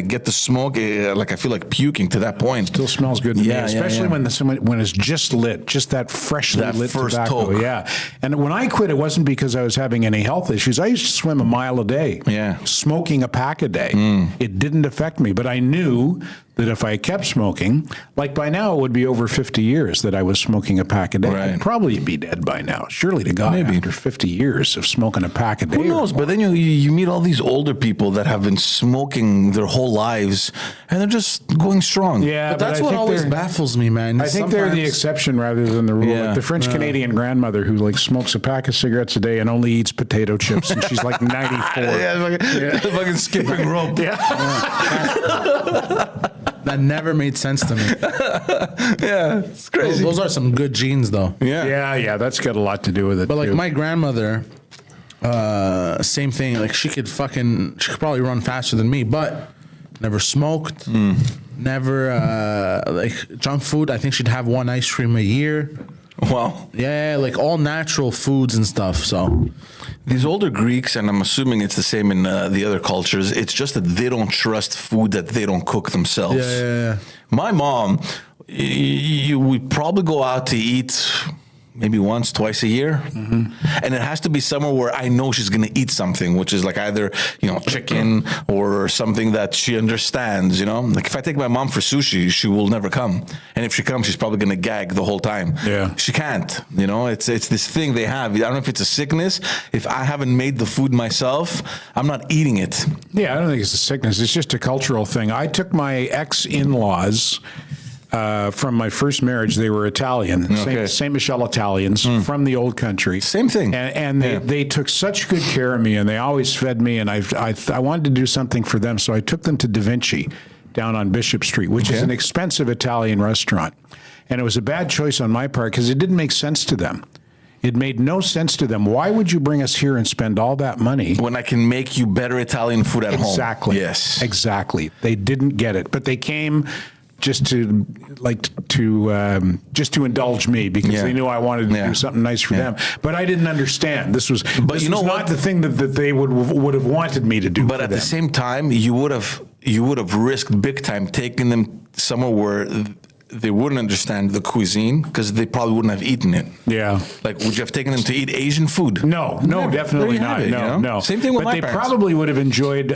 get the smoke, I feel like puking to that point. Still smells good to me, especially when it's just lit, just that freshly lit first tobacco. toke. Yeah, and when I quit, it wasn't because I was having any health issues. I used to swim a mile a day. Yeah, smoking a pack a day. It didn't affect me, but I knew that if I kept smoking, like by now it would be over 50 years that I was smoking a pack a day. Right. I'd probably be dead by now. Surely to God, Maybe. after 50 years of smoking a pack a day. Who knows? But then you meet all these older people that have been smoking their whole lives, and they're just going strong. Yeah, But that's I what think always they're- baffles me, man. I think they're the exception rather than the rule. Yeah. Like the French Canadian grandmother who like smokes a pack of cigarettes a day and only eats potato chips, and she's like 94. Fucking skipping rope. That never made sense to me. Yeah, it's crazy. Those are some good genes, though. Yeah, that's got a lot to do with it. But like too. my grandmother, same thing. Like she could probably run faster than me, but never smoked. Never like junk food. I think she'd have one ice cream a year. Wow. Yeah, like all natural foods and stuff. So These older Greeks, and I'm assuming it's the same in the other cultures, it's just that they don't trust food that they don't cook themselves. Yeah. My mom, we probably go out to eat maybe once, twice a year. And it has to be somewhere where I know she's going to eat something, which is like either, chicken or something that she understands, Like if I take my mom for sushi, she will never come. And if she comes, she's probably going to gag the whole time. Yeah. She can't, It's this thing they have. I don't know if it's a sickness. If I haven't made the food myself, I'm not eating it. Yeah, I don't think it's a sickness. It's just a cultural thing. I took my ex-in-laws from my first marriage. They were Italian, Saint Michel Italians from the old country. Same thing. And they took such good care of me, and they always fed me, and I wanted to do something for them, so I took them to Da Vinci down on Bishop Street, which is an expensive Italian restaurant. And it was a bad choice on my part because it didn't make sense to them. It made no sense to them. Why would you bring us here and spend all that money when I can make you better Italian food at home? Exactly. Yes. Exactly. They didn't get it, but they came just to indulge me because they knew I wanted to do something nice for them. But I didn't understand. This was not the thing that they would have wanted me to do. But at the same time, you would have risked big time taking them somewhere where they wouldn't understand the cuisine because they probably wouldn't have eaten it. Yeah. Like, would you have taken them to eat Asian food? No, definitely not. No. Same thing with my parents. But they probably would have enjoyed,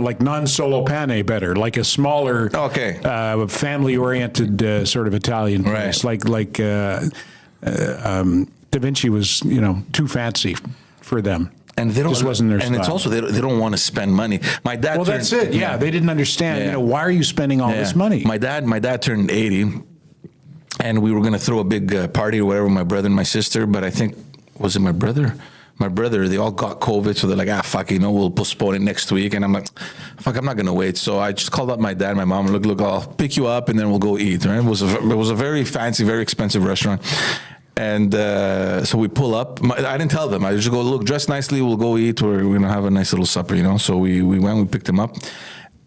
like non-solo pane better, like a smaller, family-oriented sort of Italian place. Right. Like Da Vinci was, too fancy for them. And they don't. Just wasn't their and style. it's also they don't want to spend money. My dad. Well, that's it. Yeah, they didn't understand. Why are you spending all this money? My dad turned 80, and we were going to throw a big party or whatever with my brother and my sister. But I think was it my brother? My brother. They all got COVID, so they're like, fuck, we'll postpone it next week. And I'm like, fuck, I'm not going to wait. So I just called up my dad, my mom. Look, I'll pick you up, and then we'll go eat. Right? It was a very fancy, very expensive restaurant. And so we pull up. I didn't tell them. I just go, look, dress nicely. We'll go eat. We're going to have a nice little supper, So we went, we picked him up.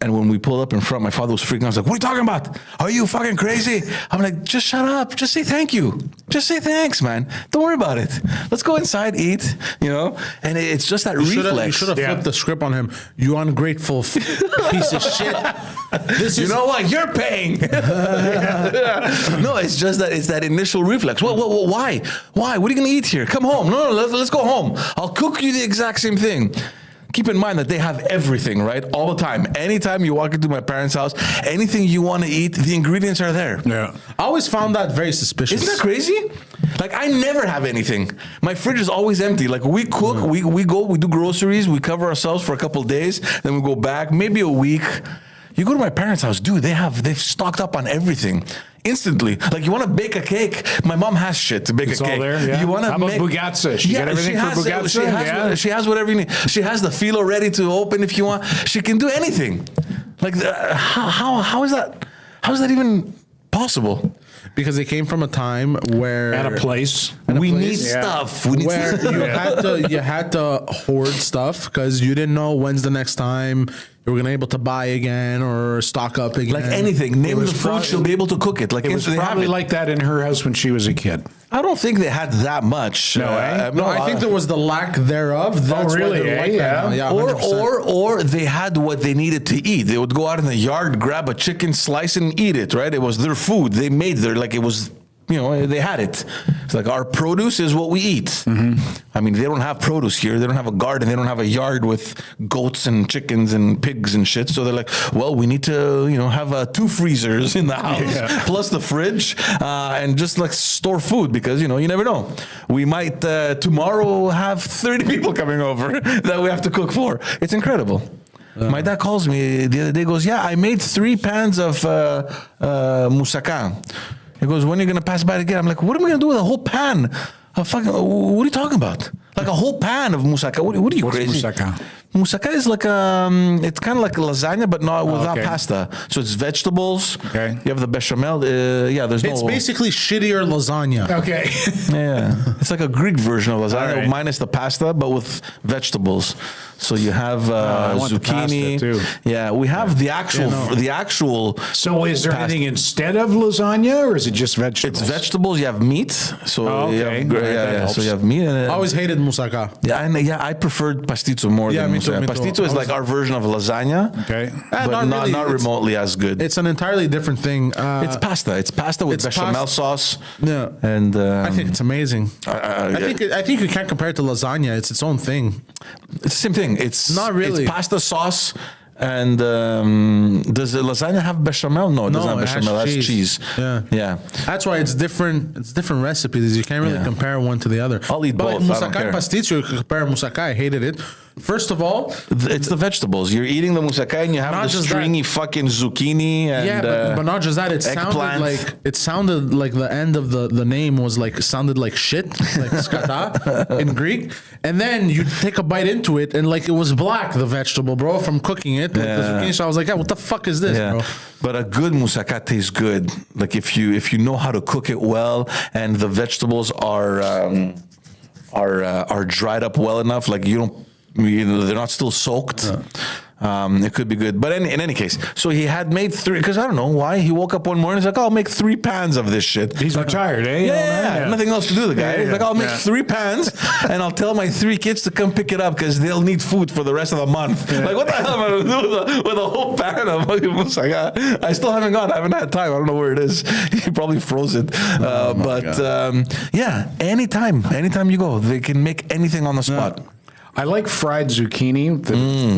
And when we pulled up in front, my father was freaking out. I was like, what are you talking about? Are you fucking crazy? I'm like, just shut up. Just say thank you. Just say thanks, man. Don't worry about it. Let's go inside, eat, And it's just that reflex. You should have flipped the script on him. You ungrateful piece of shit. You know what? You're paying. No, it's just that it's that initial reflex. Why? Why? What are you going to eat here? Come home. No, let's go home. I'll cook you the exact same thing. Keep in mind that they have everything, right? All the time. Anytime you walk into my parents' house, anything you want to eat, the ingredients are there. Yeah. I always found that very suspicious. Isn't that crazy? Like, I never have anything. My fridge is always empty. Like, we cook, we go, we do groceries, we cover ourselves for a couple of days, then we go back, maybe a week. You go to my parents' house, dude, they've stocked up on everything. Instantly. Like, you want to bake a cake? My mom has shit to bake a cake. It's all there, yeah. You want to How about bugazza? She got everything for bugazza? She has whatever you need. She has the filo ready to open if you want. She can do anything. Like, how is that? How is that even possible? Because it came from a time where At a place. We need stuff. We need where you had to hoard stuff because you didn't know when's the next time you were gonna able to buy again or stock up again. Like anything, name the food, she'll be able to cook it. Like It was probably like that in her house when she was a kid. I don't think they had that much. No, I think there was the lack thereof. That's really, why they're like yeah. that now. Yeah, or they had what they needed to eat. They would go out in the yard, grab a chicken, slice it, and eat it. Right? It was their food. They made it was. They had it. It's like our produce is what we eat. Mm-hmm. I mean, they don't have produce here. They don't have a garden. They don't have a yard with goats and chickens and pigs and shit. So they're like, well, we need to, have 2 freezers in the house plus the fridge and just like store food because, you never know. We might tomorrow have 30 people coming over that we have to cook for. It's incredible. My dad calls me the other day, goes, I made 3 pans of moussaka. He goes, when are you going to pass by again? I'm like, what am I going to do with a whole pan of fucking, what are you talking about? Like a whole pan of moussaka. What are you crazy? Moussaka? Moussaka is like it's kind of like lasagna, but not without pasta. So it's vegetables. Okay. You have the bechamel. There's It's basically shittier lasagna. Okay. It's like a Greek version of lasagna, minus the pasta, but with vegetables. So you have zucchini. Too. Yeah, we have the actual. So is there anything instead of lasagna, or is it just vegetables? It's vegetables. You have meat. So you have, so you have meat. And I always hated moussaka. I preferred pastizo more than me too, moussaka. me too. Pastizo is like our version of lasagna. Okay. But not remotely as good. It's an entirely different thing. It's pasta. It's pasta with bechamel sauce. Yeah, and I think it's amazing. I think you can't compare it to lasagna. It's its own thing. It's the same thing. It's not really. It's pasta sauce. And does the lasagna have bechamel? No, it doesn't have bechamel. That's cheese. Yeah. That's why it's different. It's different recipes. You can't really compare one to the other. I'll eat both. Moussaka and pasticcio, you can compare moussaka. I hated it. First of all, It's the vegetables. You're eating the moussaka and you have Not the just stringy fucking zucchini and but not just that. eggplant. It sounded like the end of the name was like sounded like shit, like skata in Greek. And then you take a bite into it, and like it was black, the vegetable, bro, from cooking it. With the zucchini. So I was like, what the fuck is this, bro? But a good moussaka tastes good. Like if you know how to cook it well, and the vegetables are dried up well enough, like they're not still soaked. It could be good. But in any case, so he had made 3, because I don't know why. He woke up one morning, he's like, I'll make 3 pans of this shit. He's retired, eh? Yeah, nothing else to do, the guy. He's like, I'll make 3 pans and I'll tell my 3 kids to come pick it up because they'll need food for the rest of the month. Like, what the hell am I going to do with a whole pan of fucking moussaka? I still haven't gone. I haven't had time. I don't know where it is. He probably froze it. Anytime you go, they can make anything on the spot. I like fried zucchini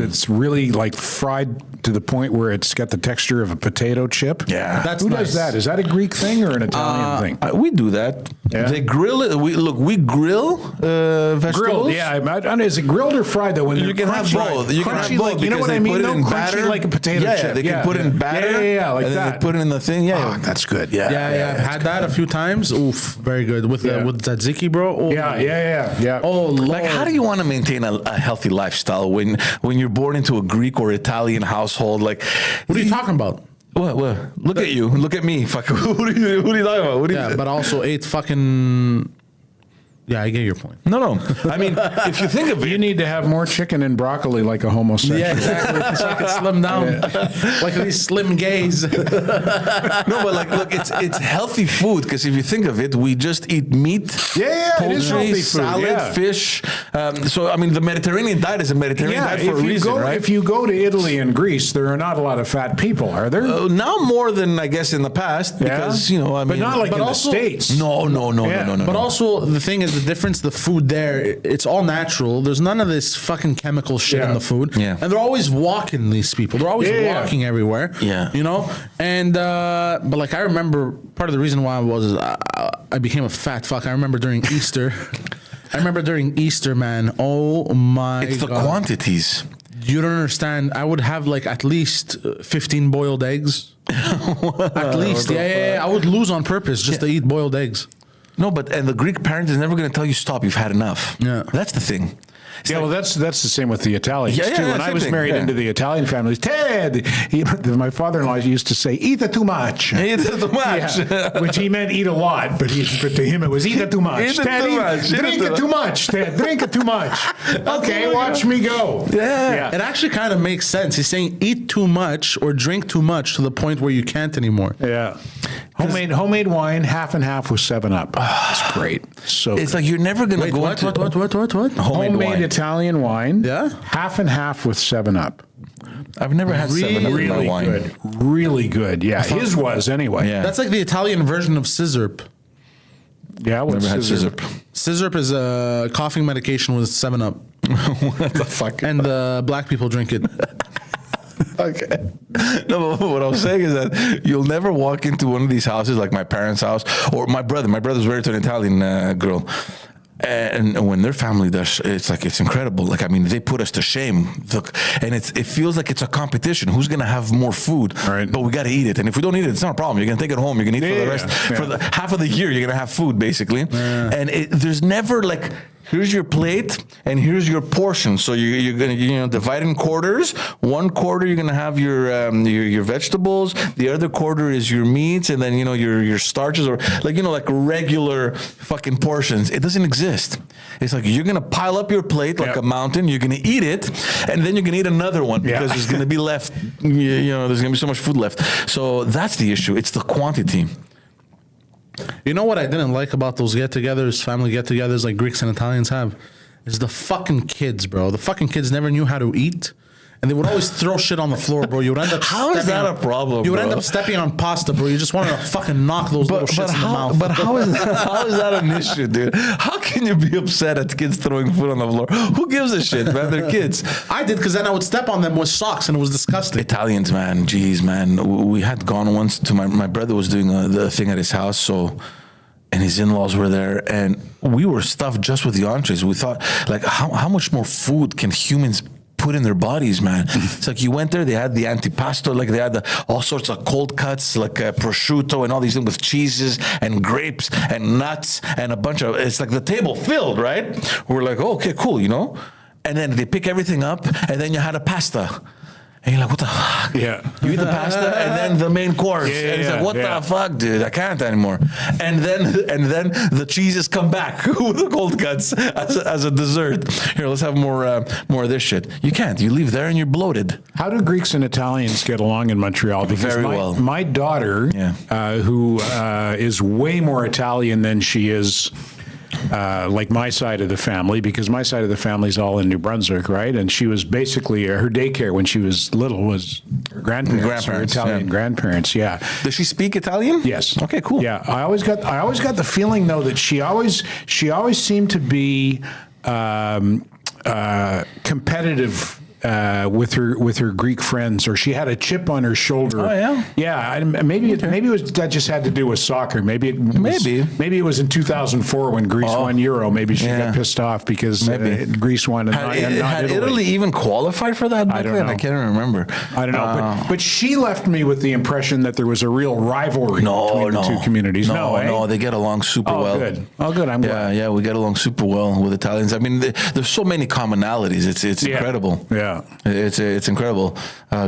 that's really like fried to the point where it's got the texture of a potato chip. Yeah. Who does that? Is that a Greek thing or an Italian thing? We do that. Yeah. They grill it. We grill vegetables. Grilled, yeah. Is it grilled or fried though? When You can have both. You can have Crunchy, both. like, you know because what they I mean? put it in Crunchy batter, like a potato chip. They can put it in batter. Yeah, like and then that. they put it in the thing. Yeah, Oh, that's good. Yeah, I've had that a few times. Oof, very good with tzatziki, bro. Oh, Yeah. Oh, Lord. Like, how do you want to maintain a healthy lifestyle when you're born into a Greek or Italian household? Like, What are you talking about? What? Look at you. Look at me. Fuck. What are you talking about? What do you But I also ate fucking. Yeah, I get your point. No. I mean, if you think of it, You need to have more chicken and broccoli like a homosexual. Yeah, exactly. So I can slim down, like these slim gays. no, but like, look, it's healthy food because if you think of it, we just eat meat, it is healthy food, salad, fish. So I mean, the Mediterranean diet is a Mediterranean diet for a reason, right? If you go to Italy and Greece, there are not a lot of fat people, are there? Now more than I guess in the past, because but not like in the States. No. But also the thing is the difference. The food there, it's all natural. There's none of this fucking chemical shit in the food. Yeah. And they're always walking. These people, they're always walking everywhere. Yeah. You know. And but like I remember part of the reason why I became a fat fuck. I remember during Easter. Man. Oh my God. It's the quantities. You don't understand. I would have like at least 15 boiled eggs. At least, yeah. I would lose on purpose just to eat boiled eggs. No, and the Greek parent is never going to tell you stop. You've had enough. Yeah, that's the thing. Well, that's the same with the Italians too. When I was married into the Italian families, Ted, my father-in-law used to say, "Eat it too much." Eat it too much, which he meant eat a lot, but to him it was eat it too much. Ted, drink it too much. Ted, drink it too much. Okay, watch me go. Yeah, it actually kind of makes sense. He's saying eat too much or drink too much to the point where you can't anymore. Yeah. Homemade wine, half and half with 7-Up. That's great. So it's like you're never going to go what? Homemade wine. Italian wine. Yeah. Half and half with 7-Up. I've never had 7-Up in my wine. Good. Really good. Yeah. His was anyway. Yeah. That's like the Italian version of Scissorp. Yeah, never had Scissorp. Scissorp is a coughing medication with 7-Up. What the fuck? And black people drink it. Okay. No, but what I was saying is that you'll never walk into one of these houses like my parents' house or my brother. My brother's married to an Italian girl. And when their family does, it's incredible. Like, I mean, they put us to shame. And it feels like it's a competition. Who's going to have more food? Right. But we got to eat it. And if we don't eat it, it's not a problem. You're going to take it home. You're going to eat for the rest. For the half of the year, you're going to have food, basically. Yeah. And there's never like, here's your plate and here's your portion. So you're going to divide in quarters. One quarter you're going to have your vegetables. The other quarter is your meats, and then your starches, or like regular fucking portions. It doesn't exist. It's like you're going to pile up your plate like a mountain. You're going to eat it, and then you're going to eat another one because there's going to be left. There's going to be so much food left. So that's the issue. It's the quantity. You know what I didn't like about those get-togethers, family get-togethers like Greeks and Italians have? Is the fucking kids, bro. The fucking kids never knew how to eat. And they would always throw shit on the floor, bro. You would end up how is that a problem? You would end up stepping on pasta, bro. You just wanted to fucking knock those little shits in the mouth. But how is that an issue, dude? How can you be upset at kids throwing food on the floor? Who gives a shit, man? They're kids. I did, because then I would step on them with socks, and it was disgusting. Italians, man. Jeez, man. We had gone once to my brother was doing the thing at his house, so. and his in-laws were there, and we were stuffed just with the entrees. We thought, like, how much more food can humans put in their bodies, man? It's like you went there, they had the antipasto, like they had all sorts of cold cuts, like prosciutto and all these things with cheeses and grapes and nuts and a bunch of, it's like the table filled, right? We're like, oh, okay, cool, you know? And then they pick everything up, and then you had a pasta. And you're like, what the fuck? Yeah. You eat the pasta and then the main course. Yeah, and it's like, what yeah. the fuck, dude? I can't anymore. And then the cheeses come back with the cold cuts as a dessert. Here, let's have more of this shit. You can't. You leave there and you're bloated. How do Greeks and Italians get along in Montreal? Because Very well. My daughter, who is way more Italian than she is like my side of the family, because my side of the family is all in New Brunswick, right? And she was basically, her daycare when she was little was her grandparents, her Italian grandparents, yeah. Does she speak Italian? Yes. Okay, cool. Yeah, I always got the feeling though that she always seemed to be competitive with her Greek friends, or she had a chip on her shoulder. Oh yeah, yeah. Maybe it was that just had to do with soccer. Maybe it was in 2004 when Greece won Euro. Maybe she got pissed off because Greece won. And had Italy even qualified for that? I don't know. I can't remember. I don't know. But she left me with the impression that there was a real rivalry between the two communities. No, they get along super well. Good. Oh, good. I'm glad. Yeah, we get along super well with Italians. I mean, there's so many commonalities. It's incredible. Yeah. It's incredible.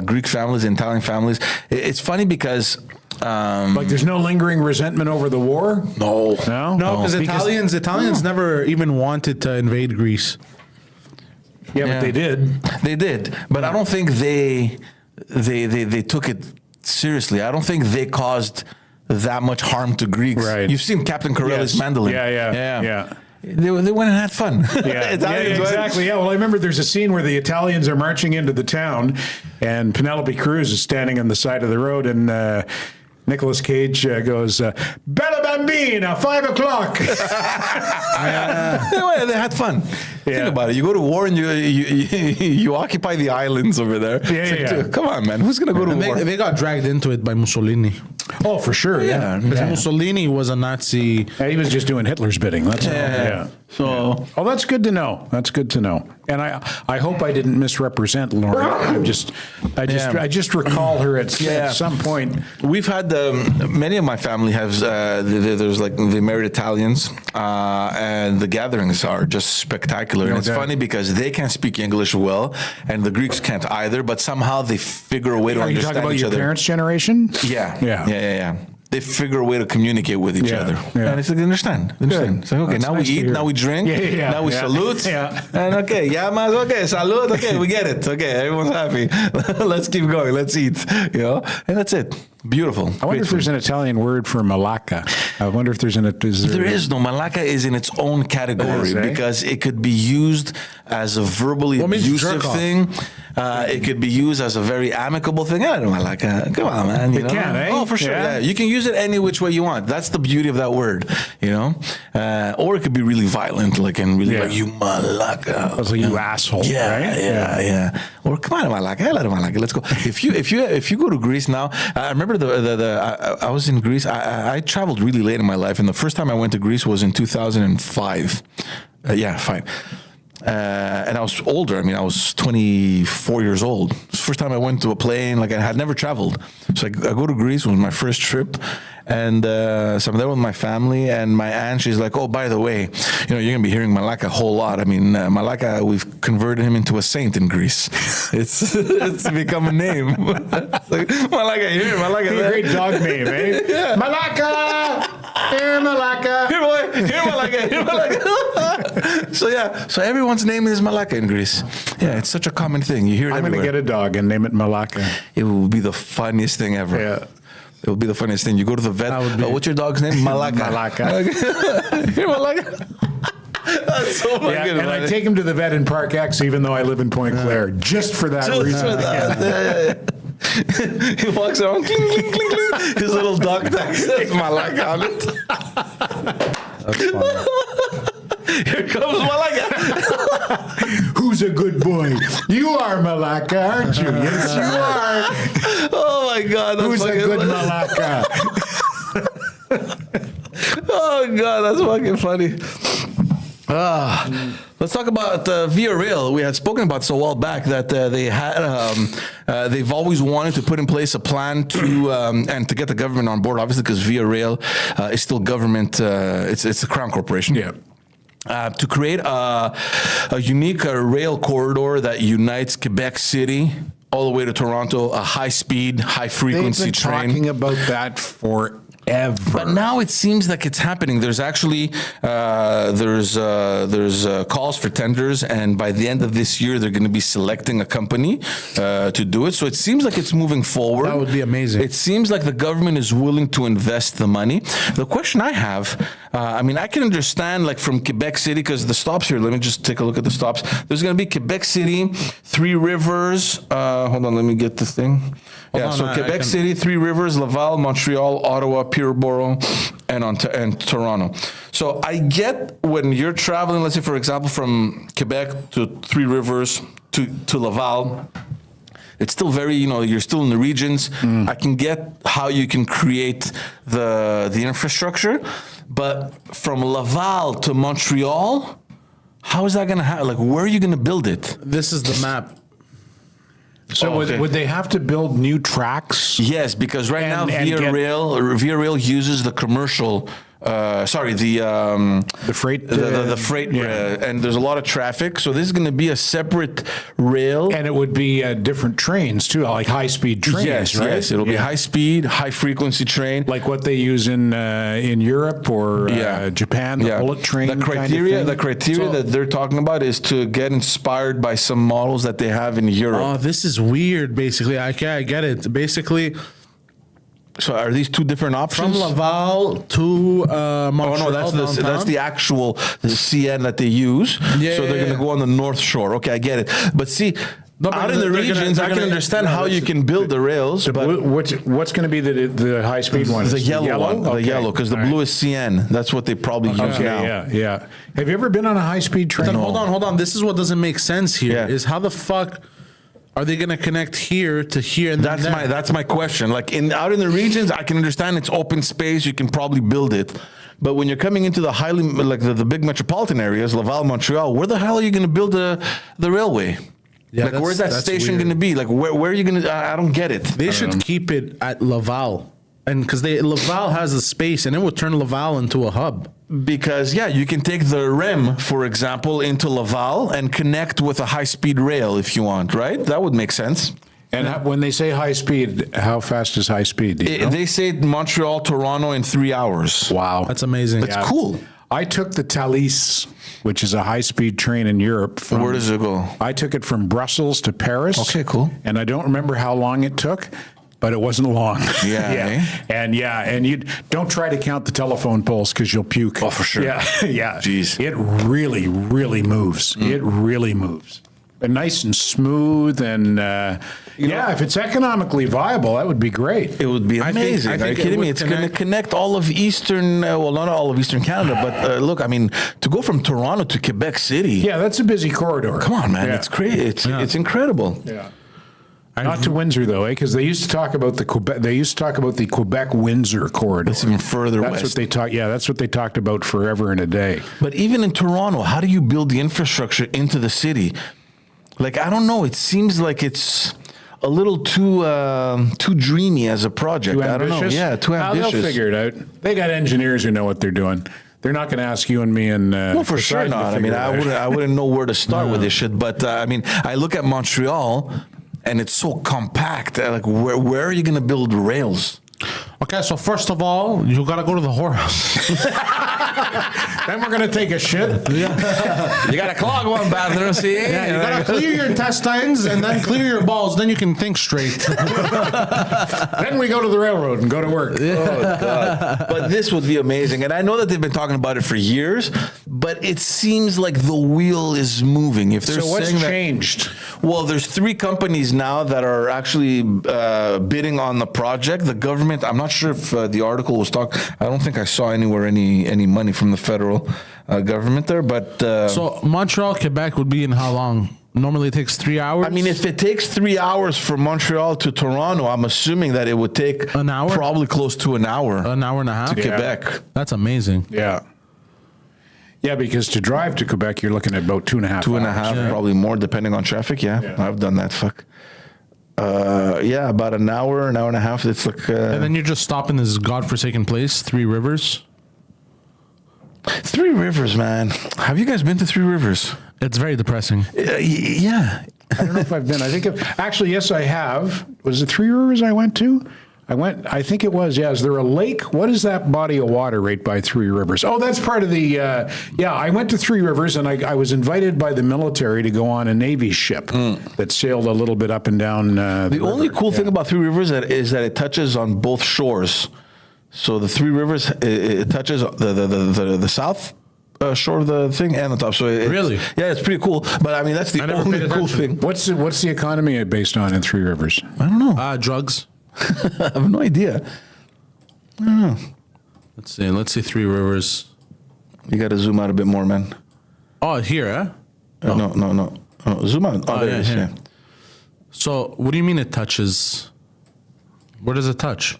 Greek families and Italian families. It's funny because like there's no lingering resentment over the war. No, because Italians never even wanted to invade Greece. Yeah, but they did. They did, but I don't think they took it seriously. I don't think they caused that much harm to Greeks. Right. You've seen Captain Corelli's mandolin. Yeah. They went and had fun. Yeah, exactly. Yeah, well, I remember there's a scene where the Italians are marching into the town, and Penelope Cruz is standing on the side of the road, and Nicolas Cage goes, "Bella Bambina, 5 o'clock." They had fun. Think about it. You go to war and you occupy the islands over there. Dude, come on, man. Who's going to go to war? They got dragged into it by Mussolini. Oh, for sure. Yeah. Mussolini was a Nazi. Yeah, he was just doing Hitler's bidding. That's all. Yeah. So, that's good to know. That's good to know. And I hope I didn't misrepresent Lori. I just recall her at some point. We've had many of my family has there's like they married Italians, and the gatherings are just spectacular. And it's funny because they can't speak English well, and the Greeks can't either. But somehow they figure a way to understand each other. Are you talking about your parents' generation? Yeah. They figure a way to communicate with each other. Yeah. And it's like, understand. It's like, okay, now we eat, now we drink, now we salute. And okay, yamas, okay, salute, okay, we get it. Okay, everyone's happy. Let's keep going, let's eat. And that's it. Beautiful. I wonder if there's an Italian word for malacca. I wonder if there's there is no. Malacca is in its own category because it could be used as a verbally abusive thing. It could be used as a very amicable thing. I don't know, Malacca. Come on, man. You know? Can, eh? Oh, for sure. Yeah. You can use it any which way you want. That's the beauty of that word, or it could be really violent, like you Malacca. That's like you asshole. Yeah. Or come on, Malacca. Let's go. If you go to Greece now, I remember I was in Greece. I traveled really late in my life, and the first time I went to Greece was in 2005. 5. And I was older. I mean, I was 24 years old. It was the first time I went to a plane. Like I had never traveled. So I go to Greece. It was my first trip. And so I'm there with my family, and my aunt, she's like, "Oh, by the way, you're going to be hearing Malacca a whole lot. I mean, Malacca, we've converted him into a saint in Greece. It's become a name." Like, Malacca here, Malacca there. Great dog name, eh? Yeah. Malacca! Here, Malacca! Here, boy! Here, Malacca! Here, Malacca! So everyone's name is Malacca in Greece. Yeah, it's such a common thing. You hear it I'm going to get a dog and name it Malacca. It will be the funniest thing ever. Yeah. It will be the funniest thing. You go to the vet. What's your dog's name? Malacca. Malacca. Here, Malacca. That's so fucking funny. And I take him to the vet in Park X, even though I live in Point Claire, just for that reason. Yeah. He walks around, cling, cling, cling, cling. His little dog tag says Malacca on it. That's funny. Here comes Malacca. Who's a good boy? You are, Malacca, aren't you? Yes, you are. Oh my God. Who's a good Malacca? Oh God, that's fucking funny. Let's talk about Via Rail. We had spoken about this a while back that they've always wanted to put in place a plan to and to get the government on board, obviously, because Via Rail is still government. It's a crown corporation. Yeah. To create a unique rail corridor that unites Quebec City all the way to Toronto, a high-speed, high-frequency They've been train. talking about that forever. But now it seems like it's happening. There's actually there's calls for tenders, and by the end of this year, they're going to be selecting a company to do it. So it seems like it's moving forward. That would be amazing. It seems like the government is willing to invest the money. The question I have, I mean, I can understand like from Quebec City, because the stops here. Let me just take a look at the stops. There's going to be Quebec City, Three Rivers. Hold on, let me get the thing. Quebec City, Three Rivers, Laval, Montreal, Ottawa, Peterborough, and Toronto. So I get when you're traveling, let's say, for example, from Quebec to Three Rivers to Laval, it's still very, you're still in the regions. I can get how you can create the infrastructure, but from Laval to Montreal, how is that going to happen? Like, where are you going to build it? This is the map. So would they have to build new tracks? Yes, because right now Via Rail uses the commercial. The freight, the freight, and there's a lot of traffic. So this is going to be a separate rail, and it would be different trains too, like high-speed trains. Yes, right? yes, it'll be high-speed, high-frequency train, like what they use in Europe or Japan, the bullet train. The criteria So, that they're talking about is to get inspired by some models that they have in Europe. Oh, this is weird. Basically, I get it. Basically. So are these two different options? From Laval to Montreal. That's the actual CN that they use. So they're going to go on the North Shore. Okay, I get it. But see, out in the regions, I can understand how you can build the rails. But what's going to be the high speed one? The yellow one. The yellow, because the blue is CN. That's what they probably use now. Yeah. Have you ever been on a high speed train? Hold on. This is what doesn't make sense here. Is how the fuck are they going to connect here to here? And that's my question. Like out in the regions, I can understand it's open space. You can probably build it. But when you're coming into the the big metropolitan areas, Laval, Montreal, where the hell are you going to build the railway? Yeah, like where's that station going to be? Like where are you going to? I don't get it. They should keep it at Laval, and because Laval has the space, and it would turn Laval into a hub. Because you can take the REM, for example, into Laval and connect with a high-speed rail if you want, right? That would make sense. And when they say high speed, how fast is high speed? They say Montreal, Toronto in 3 hours. Wow. That's amazing. That's cool. I took the Thalys, which is a high-speed train in Europe. Where does it go? I took it from Brussels to Paris. Okay, cool. And I don't remember how long it took, but it wasn't long. Yeah. And you don't try to count the telephone poles because you'll puke. Oh, for sure. Yeah. Jeez. It really, really moves. It really moves. But nice and smooth, and if it's economically viable, that would be great. It would be amazing. I think Are you kidding me? It's going to connect all of Eastern, not all of Eastern Canada, but look, I mean, to go from Toronto to Quebec City. Yeah, that's a busy corridor. Come on, man. It's great. It's incredible. Yeah. Not to Windsor though, because they used to talk about the Quebec. They used to talk about the Quebec-Windsor corridor. It's even further west. That's what they talk. Yeah, that's what they talked about forever and a day. But even in Toronto, how do you build the infrastructure into the city? Like, I don't know. It seems like it's a little too dreamy as a project. Too ambitious? I don't know. Yeah, too ambitious. They'll figure it out. They got engineers who know what they're doing. They're not going to ask you and me and well, for sure not. I mean, I wouldn't know where to start with this shit. But I mean, I look at Montreal, and it's so compact. Like, where are you going to build rails? Okay, so first of all, you got to go to the whorehouse. Then we're going to take a shit. You got to clog one bathroom, see? Yeah, you got to clear your intestines and then clear your balls. Then you can think straight. Then we go to the railroad and go to work. Oh, God. But this would be amazing. And I know that they've been talking about it for years, but it seems like the wheel is moving. If they're So what's saying changed? Well, there's 3 companies now that are actually bidding on the project. The government, I'm not sure if the article was talking. I don't think I saw anywhere any money from the federal government there. But so Montreal, Quebec would be in how long? Normally it takes 3 hours. I mean, if it takes 3 hours from Montreal to Toronto, I'm assuming that it would take An hour? probably close to an hour an hour and a half. to Quebec. That's amazing. Yeah. Yeah, because to drive to Quebec, you're looking at about 2.5 Two and a hours. half, probably more, depending on traffic. Yeah. I've done that. Fuck. Yeah, about an hour and a half. It's like. And then you just stop in this godforsaken place, Three Rivers. Three Rivers, man. Have you guys been to Three Rivers? It's very depressing. Yeah. I don't know if I've been. Actually, yes, I have. Was it Three Rivers I went to? I think it was, yeah. Is there a lake? What is that body of water right by Three Rivers? Oh, that's part of the, I went to Three Rivers and I was invited by the military to go on a Navy ship that sailed a little bit up and down The only cool thing about Three Rivers is that it touches on both shores. So the Three Rivers, it touches the south shore of the thing and the top. So Really? Yeah, it's pretty cool. But I mean, that's the never only paid cool attention. thing. What's the economy based on in Three Rivers? I don't know. Drugs. I have no idea. I don't know. Let's see Three Rivers. You got to zoom out a bit more, man. Oh, here, huh? No. Zoom out. Oh, there it is. here. Yeah. So, what do you mean it touches? Where does it touch?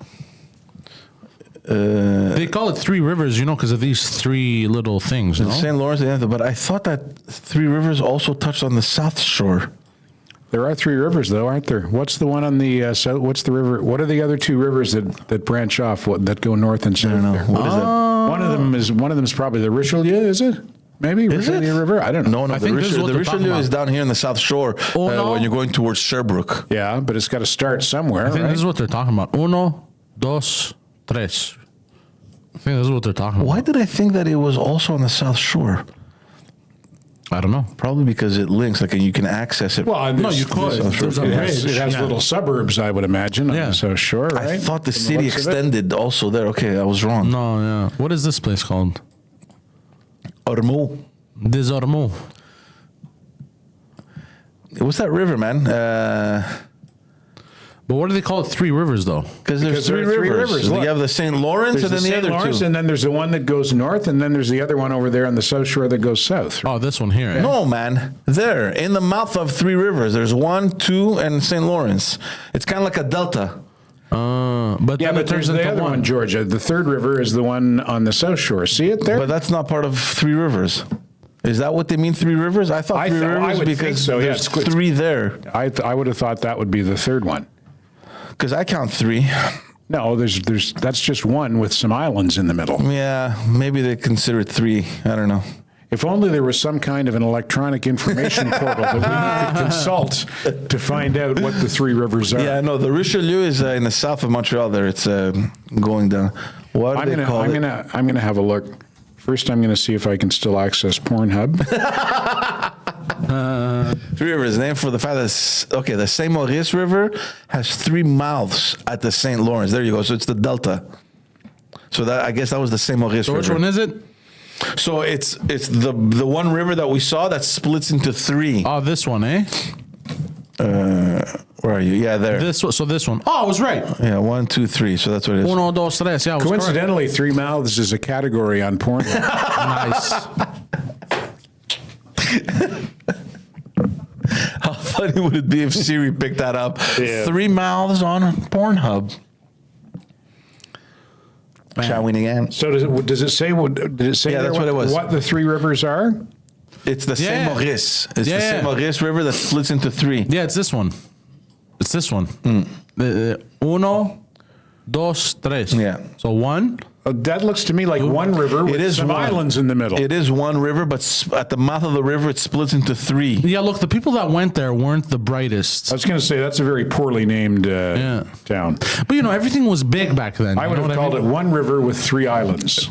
They call it Three Rivers, because of these three little things, no? St. Lawrence, but I thought that Three Rivers also touched on the south shore. There are Three Rivers, though, aren't there? What's the one on the south? What's the river? What are the other two rivers that branch off? That go north and south? I don't know. There? What is that? One of them is probably the Richelieu. Is it? Maybe Is Richelieu it? River. I don't know. No, I the think this is what they're talking Richelieu is about. down here in the south shore no. when you're going towards Sherbrooke. Yeah, but it's got to start somewhere. I think right? this is what they're talking about. Uno, dos, tres. I think this is what they're talking Why about. did I think that it was also on the south shore? I don't know. Probably because it links, like, and you can access it. Well, No, you could. There's a It has, bridge, it has yeah. little suburbs, I would imagine. Yeah. So sure, right? I thought the From city looks of it. extended also there. Okay, I was wrong. No, yeah. What is this place called? Ormeau. Des Ormeaux. What's that river, man? But what do they call it Three Rivers, though? Because there's there three are three rivers. rivers, look. You have the St. Lawrence There's and then the St. other Lawrence, two. and then there's the one that goes north, and then there's the other one over there on the south shore that goes south. Oh, this one here. eh? No, man. There, in the mouth of Three Rivers, there's 1, 2, and St. Lawrence. It's kind of like a delta. But Yeah, then but it turns there's the into other one, Georgia. The third river is the one on the south shore. See it there? But that's not part of Three Rivers. Is that what they mean, Three Rivers? I thought I Three th- I Rivers would think because so, yeah. there's three there. I would have thought that would be the third one. Because I count 3. No, there's that's just one with some islands in the middle. Yeah, maybe they consider it 3. I don't know. If only there was some kind of an electronic information portal that we could consult to find out what the three rivers are. Yeah, no, the Richelieu is in the south of Montreal there. It's going down. What do they call it? I'm gonna have a look. First, I'm gonna see if I can still access Pornhub. Three Rivers, named for the fact that, the St. Maurice River has 3 mouths at the St. Lawrence. There you go. So it's the delta. So that, I guess that was the St. Maurice So River. which one is it? So it's the one river that we saw that splits into 3. Oh, this one, eh? Where are you? Yeah, there. This one. So this one. Oh, I was right. Yeah, 1, 2, 3. So that's what it is. Uno, dos, tres. Yeah, I was correct. Coincidentally, three mouths is a category on Pornhub. Nice. How funny would it be if Siri picked that up? Yeah. 3 mouths on Pornhub. Shall we again? So does it say? Did it say Yeah, there that's what it was. what the three rivers are? It's the Yeah. St. Maurice. It's the Yeah. St. Maurice River that splits into 3. Yeah, it's this one. It's this one. Uno, dos, tres. Yeah. So 1. That looks to me like one river with It is some one. islands in the middle. It is one river, but at the mouth of the river, it splits into 3. Yeah, look, the people that went there weren't the brightest. I was going to say that's a very poorly named town. But everything was big back then. I would have called it one river with 3 islands.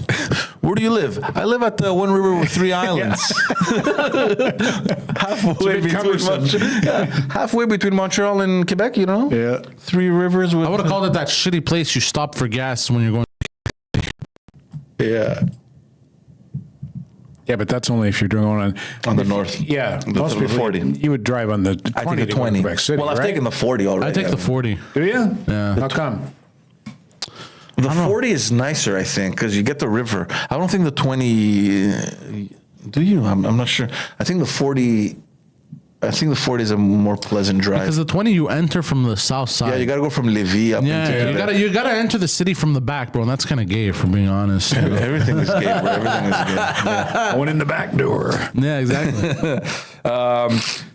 Where do you live? I live at the one river with 3 islands. halfway between Montreal and Quebec, Yeah. 3 rivers with. I would have called it that shitty place you stop for gas when you're going. Yeah. Yeah, but that's only if you're going On the north. Yeah, The most people 40. you would drive on the 20 I take the to go to 20. Quebec City, Well, I've right? taken the 40 already. I take the 40. Do you? Yeah. How come? The 40 is nicer, I think, because you get the river. I don't think the 20. Do you? I'm not sure. I think the 40 I think the 40 is a more pleasant drive. Because the 20 you enter from the south side. Yeah, you got to go from Lévis up into Quebec. you gotta enter the city from the back, bro. And that's kind of gay, for being honest. Everything is gay, bro. Everything is gay. Yeah. Going in the back door. Yeah, exactly.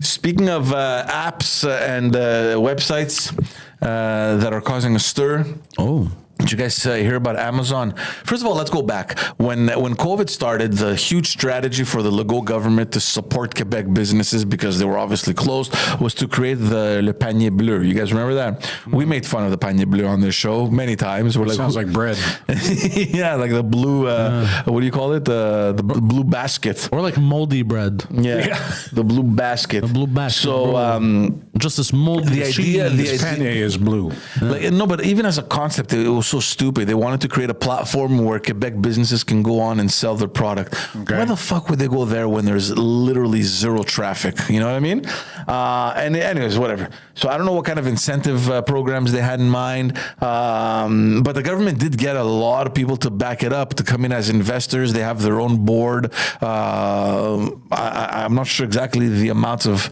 Speaking of apps and websites that are causing a stir. Oh. Did you guys hear about Amazon? First of all, let's go back. When COVID started, the huge strategy for the Legault government to support Quebec businesses, because they were obviously closed, was to create le panier bleu. You guys remember that? We made fun of the panier bleu on this show many times. We're Sounds like bread. Yeah, like the blue, what do you call it? The blue basket. Or like moldy bread. Yeah, the blue basket. The blue basket. So, just this moldy This panier is blue. like, no, but even as a concept, it was so stupid. They wanted to create a platform where Quebec businesses can go on and sell their product. Okay. Why the fuck would they go there when there's literally zero traffic? You know what I mean? And anyways, whatever. So I don't know what kind of incentive programs they had in mind, but the government did get a lot of people to back it up, to come in as investors. They have their own board. I'm not sure exactly the amount of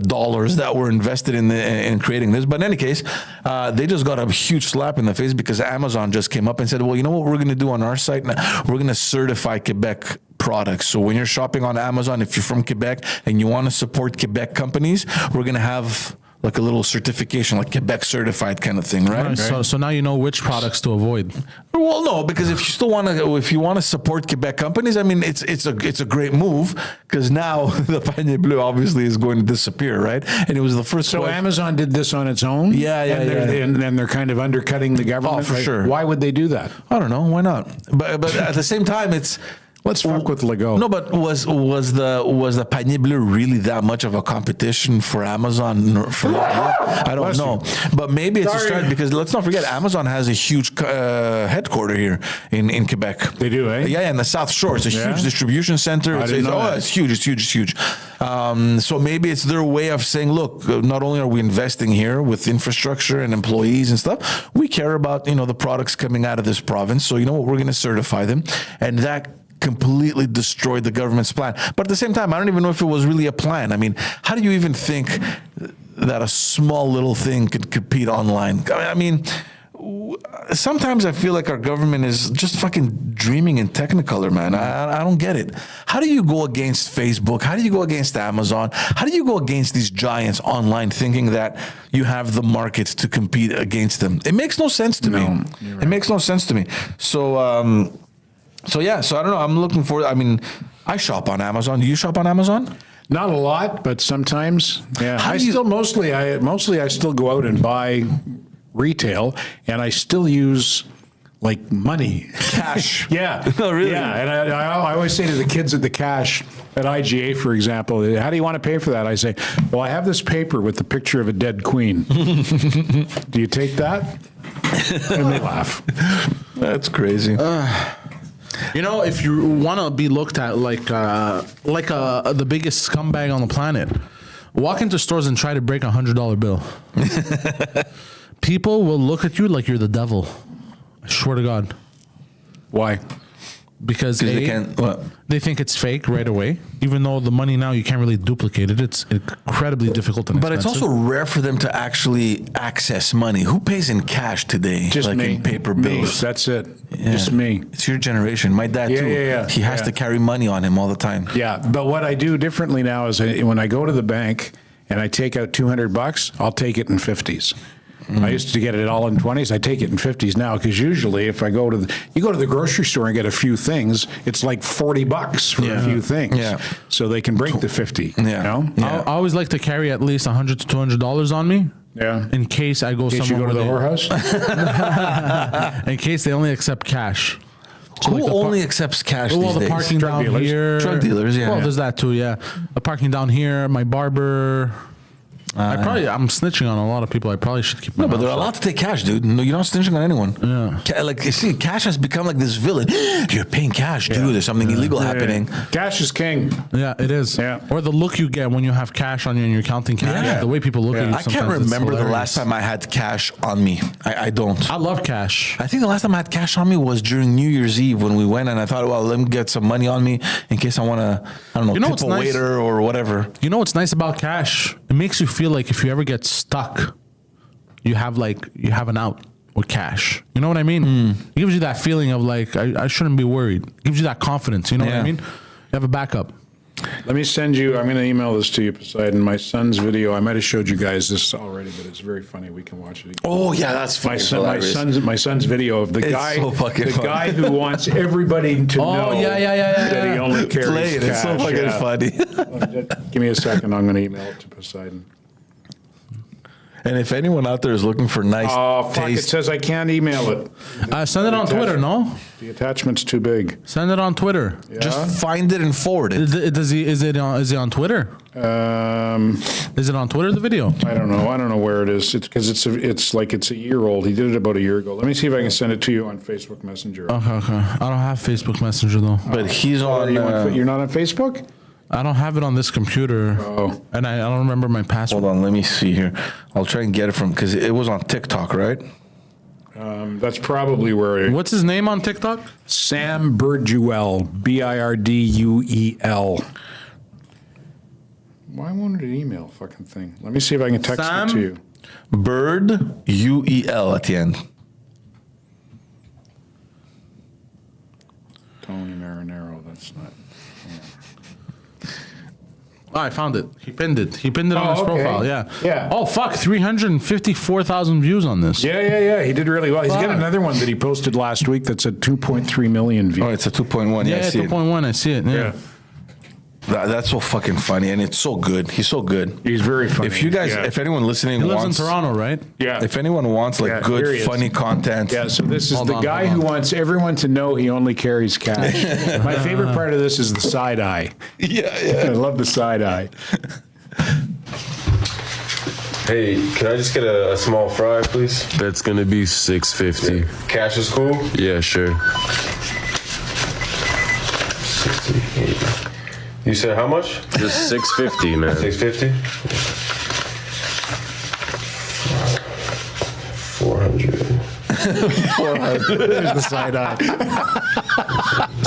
dollars that were invested in creating this, but in any case, they just got a huge slap in the face because Amazon just came up and said, well, you know what we're going to do on our site now? We're going to certify Quebec products. So when you're shopping on Amazon, if you're from Quebec and you want to support Quebec companies, we're going to have like a little certification, like Quebec certified kind of thing, right? So now you know which products to avoid. Well, no, because if you still want to, if you want to support Quebec companies, I mean, it's a great move, because now the panier bleu obviously is going to disappear, right? And it was the first. So Amazon did this on its own. Yeah. And they're kind of undercutting the government. Oh, for sure. Why would they do that? I don't know. Why not? But at the same time, it's. Let's fuck with Legault. No, but was the panier bleu really that much of a competition for Amazon? I don't know, but maybe it's a strategy, because let's not forget Amazon has a huge headquarter here in Quebec. They do, eh? Yeah, in the South Shore, it's a huge distribution center. I didn't know that. It's huge. It's huge. So maybe it's their way of saying, look, not only are we investing here with infrastructure and employees and stuff, we care about the products coming out of this province. So you know what, we're going to certify them, and that completely destroyed the government's plan. But at the same time, I don't even know if it was really a plan. I mean, how do you even think that a small little thing could compete online? I mean, sometimes I feel like our government is just fucking dreaming in Technicolor, man. I don't get it. How do you go against Facebook? How do you go against Amazon? How do you go against these giants online, thinking that you have the market to compete against them? It makes no sense to me. Right. It makes no sense to me. So I don't know. I'm looking for. I mean, I shop on Amazon. Do you shop on Amazon? Not a lot, but sometimes. Yeah, mostly I still go out and buy retail, and I still use like money, cash. Yeah. Oh, really? Yeah, and I always say to the kids at the cash at IGA, for example, how do you want to pay for that? I say, well, I have this paper with the picture of a dead queen. Do you take that? And they laugh. That's crazy. If you want to be looked at like the biggest scumbag on the planet, walk into stores and try to break $100 bill. People will look at you like you're the devil. I swear to God. Why? Because they think it's fake right away, even though the money now you can't really duplicate it. It's incredibly difficult and But expensive. it's also rare for them to actually access money. Who pays in cash today? Just like me. In paper bills. Me. That's it. Yeah. Just me. It's your generation. My dad too. Yeah. He has to carry money on him all the time. Yeah, but what I do differently now is when I go to the bank and I take out $200, I'll take it in 50s. I used to get it all in 20s. I take it in 50s now, because usually if I go to the grocery store and get a few things, it's like $40 for a few things. Yeah. So they can break the 50. Yeah. You know? I always like to carry at least $100 to $200 on me. Yeah. In case I go somewhere. You go to the whorehouse? In case they only accept cash. So who only accepts cash these the days? parking Drug down dealers. here. Drug dealers, yeah. Well, there's that too, yeah. The parking down here, my barber. I'm snitching on a lot of people. I probably should keep. No, but they're allowed to take cash, dude. No, you're not snitching on anyone. Yeah. Like, you see, cash has become like this villain. You're paying cash, dude. There's something illegal happening. Cash is king. Yeah, it is. Yeah. Or the look you get when you have cash on you and you're counting cash. Yeah. The way people look at you. I can't sometimes it's remember the hilarious. last time I had cash on me. I don't. I love cash. I think the last time I had cash on me was during New Year's Eve when we went, and I thought, well, let me get some money on me in case I want to, I don't know, tip what's a nice? waiter or whatever. You know what's nice about cash? It makes you feel like if you ever get stuck, you have an out with cash. You know what I mean? It gives you that feeling of like I shouldn't be worried. It gives you that confidence. You know what I mean? You have a backup. Let me send you, I'm going to email this to you, Poseidon. My son's video, I might have showed you guys this already, but it's very funny. We can watch it again. Oh yeah, that's funny. My son's video of the guy, so fucking the funny. guy who wants everybody to know that he only carries Play it. It's so cash. fucking funny. Give me a second. I'm going to email it to Poseidon. And if anyone out there is looking for nice Oh, fuck, it taste, says I can't email it. Send it on Twitter, no? The attachment's too big. Send it on Twitter. just find it and forward it. Is it on Twitter? Is it on Twitter, the video? I don't know. I don't know where it is. It's because it's like it's a year old. He did it about a year ago. Let me see if I can send it to you on Facebook Messenger. Okay. I don't have Facebook Messenger though. But he's on. You're not on Facebook? I don't have it on this computer. Oh. And I don't remember my password. Hold on, let me see here. I'll try and get it from because it was on TikTok, right? That's probably where. What's his name on TikTok? Sam Birduel, Birduel. Why won't it email fucking thing? Let me see if I can text Sam? it to you. Bird UEL at the end. Tony Marinero. That's not. Oh, I found it. He pinned it. He pinned it on Oh, his okay. profile. Yeah. Yeah. Oh fuck! 354,000 views on this. Yeah. He did really well. He's got Fuck. another one that he posted last week that's at 2.3 million views. Oh, it's a 2.1. Yeah, I see it. 2.1. I see it. Yeah. That's so fucking funny, and it's so good. He's so good. He's very funny. If you guys, Yeah. if anyone listening He lives wants, in Toronto, right? Yeah. if anyone wants like Yeah, here good, he is. funny content, Yeah, so this is Hold the on, guy hold who on. wants everyone to know he only carries cash. My favorite part of this is the side eye. I love the side eye. Hey, can I just get a small fry, please? That's gonna be $6.50. Cash is cool? Yeah, sure. 60. You said how much? Just $6.50, man. 650? 400. There's the side eye.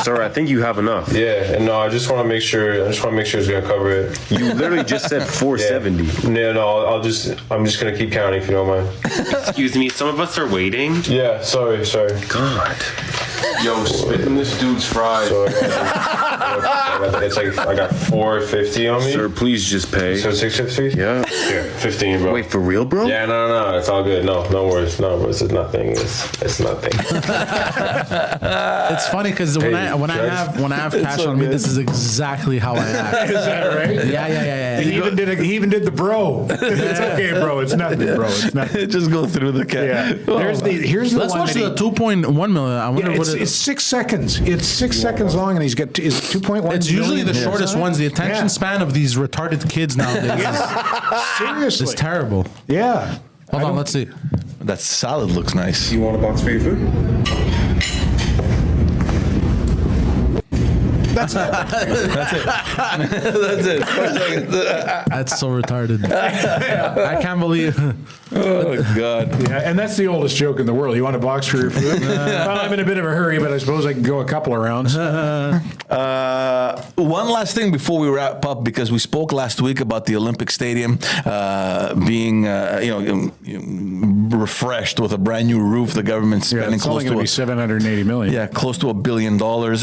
Sir, I think you have enough. Yeah, and no, I just want to make sure. it's gonna cover it. You literally just said $4.70. Yeah, no, I'm just gonna keep counting if you don't mind. Excuse me, some of us are waiting. Yeah, sorry. God. Yo, spit in this dude's fries. So I got 450 on me. Sir, please just pay. So 650? Yeah. Here, 15, bro. Wait, for real, bro? Yeah, no, it's all good. No worries. It's nothing. It's nothing. It's funny because when I have cash so on me, good. this is exactly how I act. Is that right? Yeah. He even did the bro. It's okay, bro. It's nothing, bro. It's nothing. just go through the cat. Yeah. Here's the Let's one watch that the 2.1 million. I wonder Yeah, what it's 6 seconds. It's 6 seconds long, and he's got is 2.1. It's usually the million? shortest ones. The attention Yeah. span of these retarded kids nowadays Seriously. is terrible. Yeah. Hold on, let's see. That salad looks nice. You want a box for your food? That's it. That's so retarded. I can't believe. Oh God. Yeah, and that's the oldest joke in the world. You want a box for your food? Well, I'm in a bit of a hurry, but I suppose I can go a couple of rounds. One last thing before we wrap up, because we spoke last week about the Olympic Stadium being, refreshed with a brand new roof. The government's spending it's only close going to to be $780 million. close to $1 billion,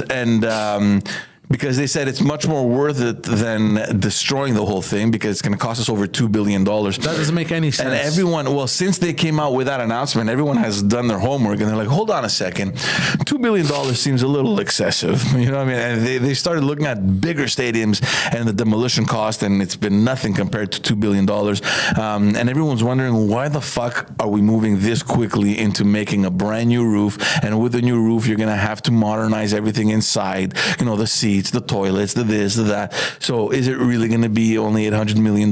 and. Because they said it's much more worth it than destroying the whole thing, because it's going to cost us over $2 billion. That doesn't make any sense. And everyone, well, since they came out with that announcement, everyone has done their homework, and they're like, hold on a second, $2 billion seems a little excessive. You know what I mean? And they started looking at bigger stadiums and the demolition cost, and it's been nothing compared to $2 billion. And everyone's wondering, why the fuck are we moving this quickly into making a brand new roof? And with the new roof, you're going to have to modernize everything inside, the seats, streets, the toilets, the this, the that. So is it really going to be only $800 million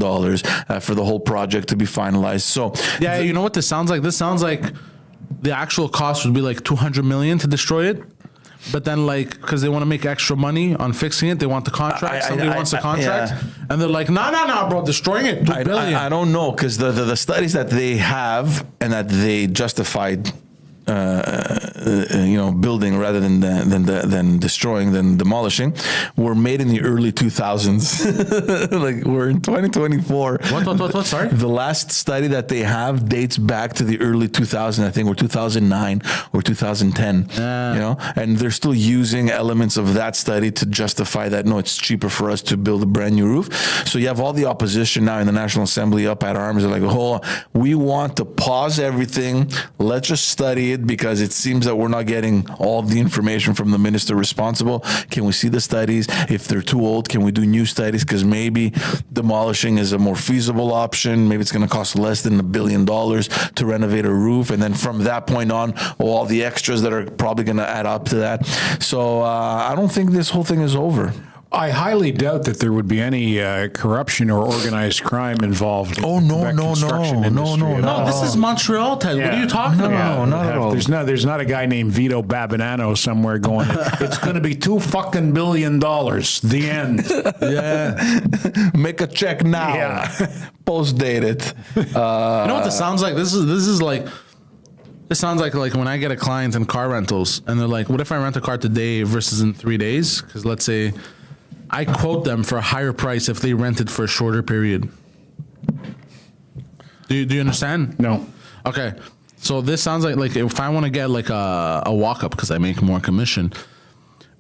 for the whole project to be finalized? So yeah, you know what this sounds like? This sounds like the actual cost would be like 200 million to destroy it. But then, like, because they want to make extra money on fixing it, they want the contract. Somebody wants the contract, and they're like, no, bro, destroying it, $2 billion. I don't know, because the studies that they have and that they justified, building rather than destroying, than demolishing, were made in the early 2000s. Like, we're in 2024. What? Sorry. The last study that they have dates back to the early 2000s, I think, or 2009 or 2010. And they're still using elements of that study to justify that no, it's cheaper for us to build a brand new roof. So you have all the opposition now in the National Assembly up at arms. They're like, hold on, we want to pause everything. Let's just study it, because it seems that we're not getting all the information from the minister responsible. Can we see the studies? If they're too old, can we do new studies? Because maybe demolishing is a more feasible option. Maybe it's going to cost less than $1 billion to renovate a roof. And then from that point on, all the extras that are probably going to add up to that. So I don't think this whole thing is over. I highly doubt that there would be any corruption or organized crime involved. No. This is Montreal, Ted. What are you talking about? No, not at all. There's not a guy named Vito Babinano somewhere going, it's going to be $2 billion. The end. Yeah. Make a check now. Yeah. Post date it. You know what this sounds like? This sounds like when I get a client in car rentals, and they're like, what if I rent a car today versus in 3 days? Because let's say I quote them for a higher price if they rent it for a shorter period. Do you understand? No. Okay. So this sounds like if I want to get like a walk-up because I make more commission,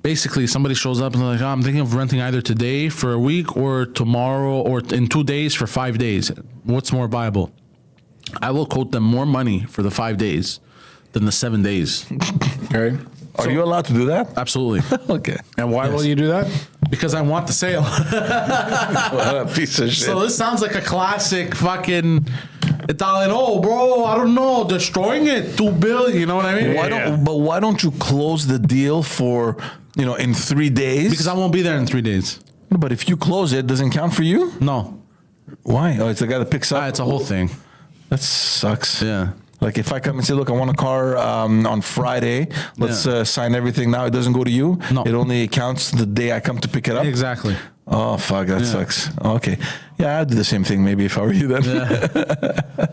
basically somebody shows up and they're like, I'm thinking of renting either today for a week or tomorrow or in 2 days for 5 days. What's more viable? I will quote them more money for the 5 days than the 7 days. Okay. Are you allowed to do that? Absolutely. Okay. And why will you do that? Because I want the sale. What a piece of shit. So this sounds like a classic fucking Italian. Oh, bro, I don't know, destroying it, $2 billion. You know what I mean? Why don't you close the deal for in 3 days? Because I won't be there in 3 days. But if you close it, doesn't count for you? No, Why? Oh, it's the guy that picks up. it's a whole thing. That sucks. Yeah. Like if I come and say, look, I want a car on Friday. Let's sign everything now. It doesn't go to you. No. It only counts the day I come to pick it up. Exactly. Oh fuck, that sucks. Okay, yeah, I'd do the same thing maybe if I were you then. Yeah.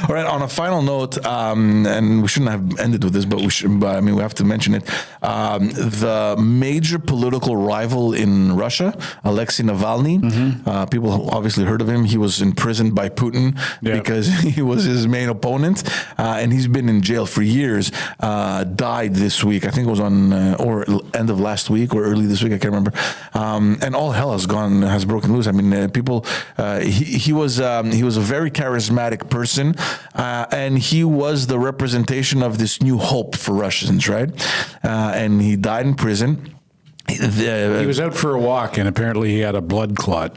All right. On a final note, and we shouldn't have ended with this, but we should. But I mean, we have to mention it. The major political rival in Russia, Alexei Navalny. People obviously heard of him. He was imprisoned by Putin because he was his main opponent, and he's been in jail for years. Died this week. I think it was on or end of last week or early this week. I can't remember. And all hell has broken loose. I mean, people. He was a very charismatic person. And he was the representation of this new hope for Russians, right? And he died in prison. He was out for a walk, and apparently he had a blood clot.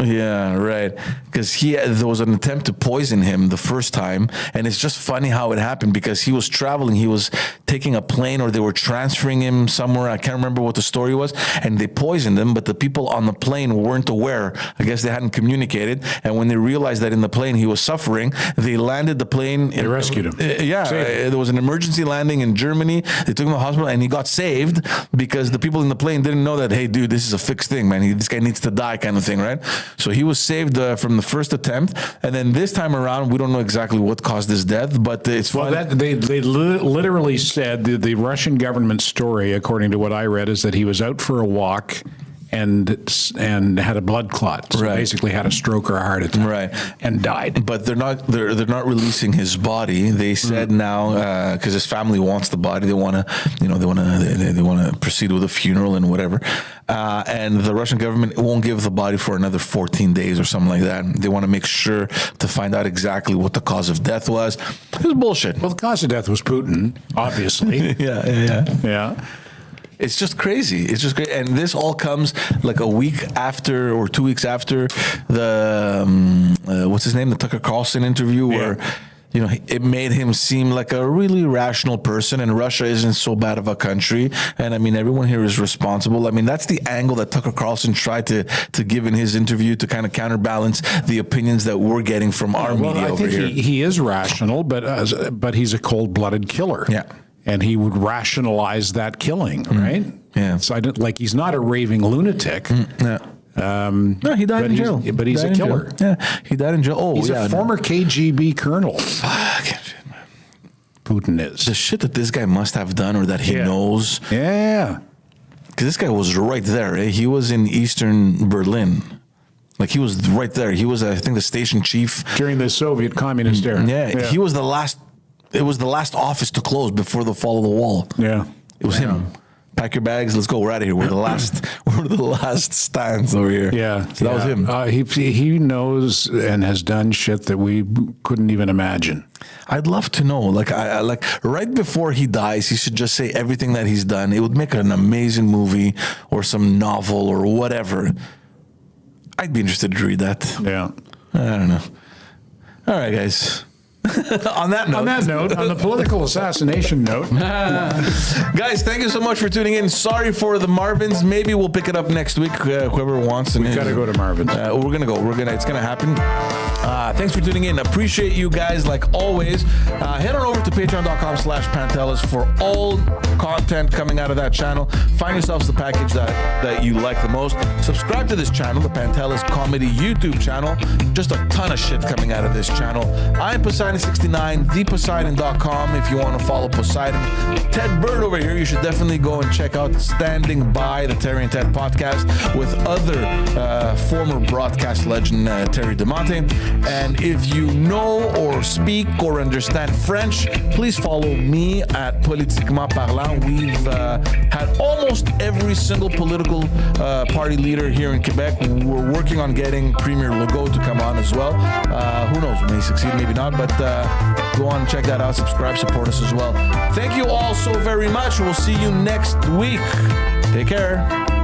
Yeah, right. Because there was an attempt to poison him the first time, and it's just funny how it happened because he was traveling. He was taking a plane, or they were transferring him somewhere. I can't remember what the story was, and they poisoned him. But the people on the plane weren't aware. I guess they hadn't communicated. And when they realized that in the plane he was suffering, they landed the plane. They rescued him. There was an emergency landing in Germany. They took him to the hospital, and he got saved because the people in the plane didn't know that. Hey, dude, this is a fixed thing, man. This guy needs to die, kind of thing, right? So he was saved from the first attempt, and then this time around, we don't know exactly what caused his death, but it's they literally said the Russian government story, according to what I read, is that he was out for a walk and had a blood clot. So basically had a stroke or a heart attack, and died. But they're not releasing his body. They said now because his family wants the body, they want to proceed with a funeral and whatever. And the Russian government won't give the body for another 14 days or something like that. They want to make sure to find out exactly what the cause of death was. It was bullshit. Well, the cause of death was Putin, obviously. Yeah. It's just crazy. It's just great. And this all comes like a week after or 2 weeks after the, what's his name? The Tucker Carlson interview where you know, it made him seem like a really rational person, and Russia isn't so bad of a country. And I mean, everyone here is responsible. I mean, that's the angle that Tucker Carlson tried to give in his interview to kind of counterbalance the opinions that we're getting from our media over here. He is rational, but he's a cold-blooded killer. Yeah. And he would rationalize that killing, right? Yeah. So I don't, like, he's not a raving lunatic. Yeah. No, he died in jail. But he's a killer. Yeah, he died in jail. Oh, He's a former KGB colonel. Fuck shit, man. Putin is. The shit that this guy must have done, or that he knows. Yeah. Because this guy was right there. Eh? He was in Eastern Berlin. Like, he was right there. He was, I think, the station chief. During the Soviet communist era. Yeah, he was the last. It was the last office to close before the fall of the wall. Yeah. It was him. Pack your bags. Let's go. We're out of here. We're the last. We're the last stands over here. Yeah, so that was him. He knows and has done shit that we couldn't even imagine. I'd love to know. Like, I like right before he dies, he should just say everything that he's done. It would make an amazing movie or some novel or whatever. I'd be interested to read that. Yeah. I don't know. All right, guys. On that note, on the political assassination note, guys, thank you so much for tuning in. Sorry for the Marvins. Maybe we'll pick it up next week. Whoever wants. We've got to go to Marvin's. We're gonna go. It's gonna happen. Thanks for tuning in. Appreciate you guys like always. Head on over to patreon.com/Pantelis for all content coming out of that channel. Find yourselves the package that you like the most. Subscribe to this channel, the Pantelis Comedy YouTube channel. Just a ton of shit coming out of this channel. I'm Poseidon69, theposeidon.com if you want to follow Poseidon. Ted Bird over here, you should definitely go and check out Standing By, the Terry and Ted podcast with other former broadcast legend Terry DeMonte. And if you know or speak or understand French, please follow me at Politiquement Parlant. We've had almost every single political party leader here in Quebec. We're working on getting Premier Legault to come on as well. Who knows? We may succeed, maybe not. But go on and check that out. Subscribe, support us as well. Thank you all so very much. We'll see you next week. Take care.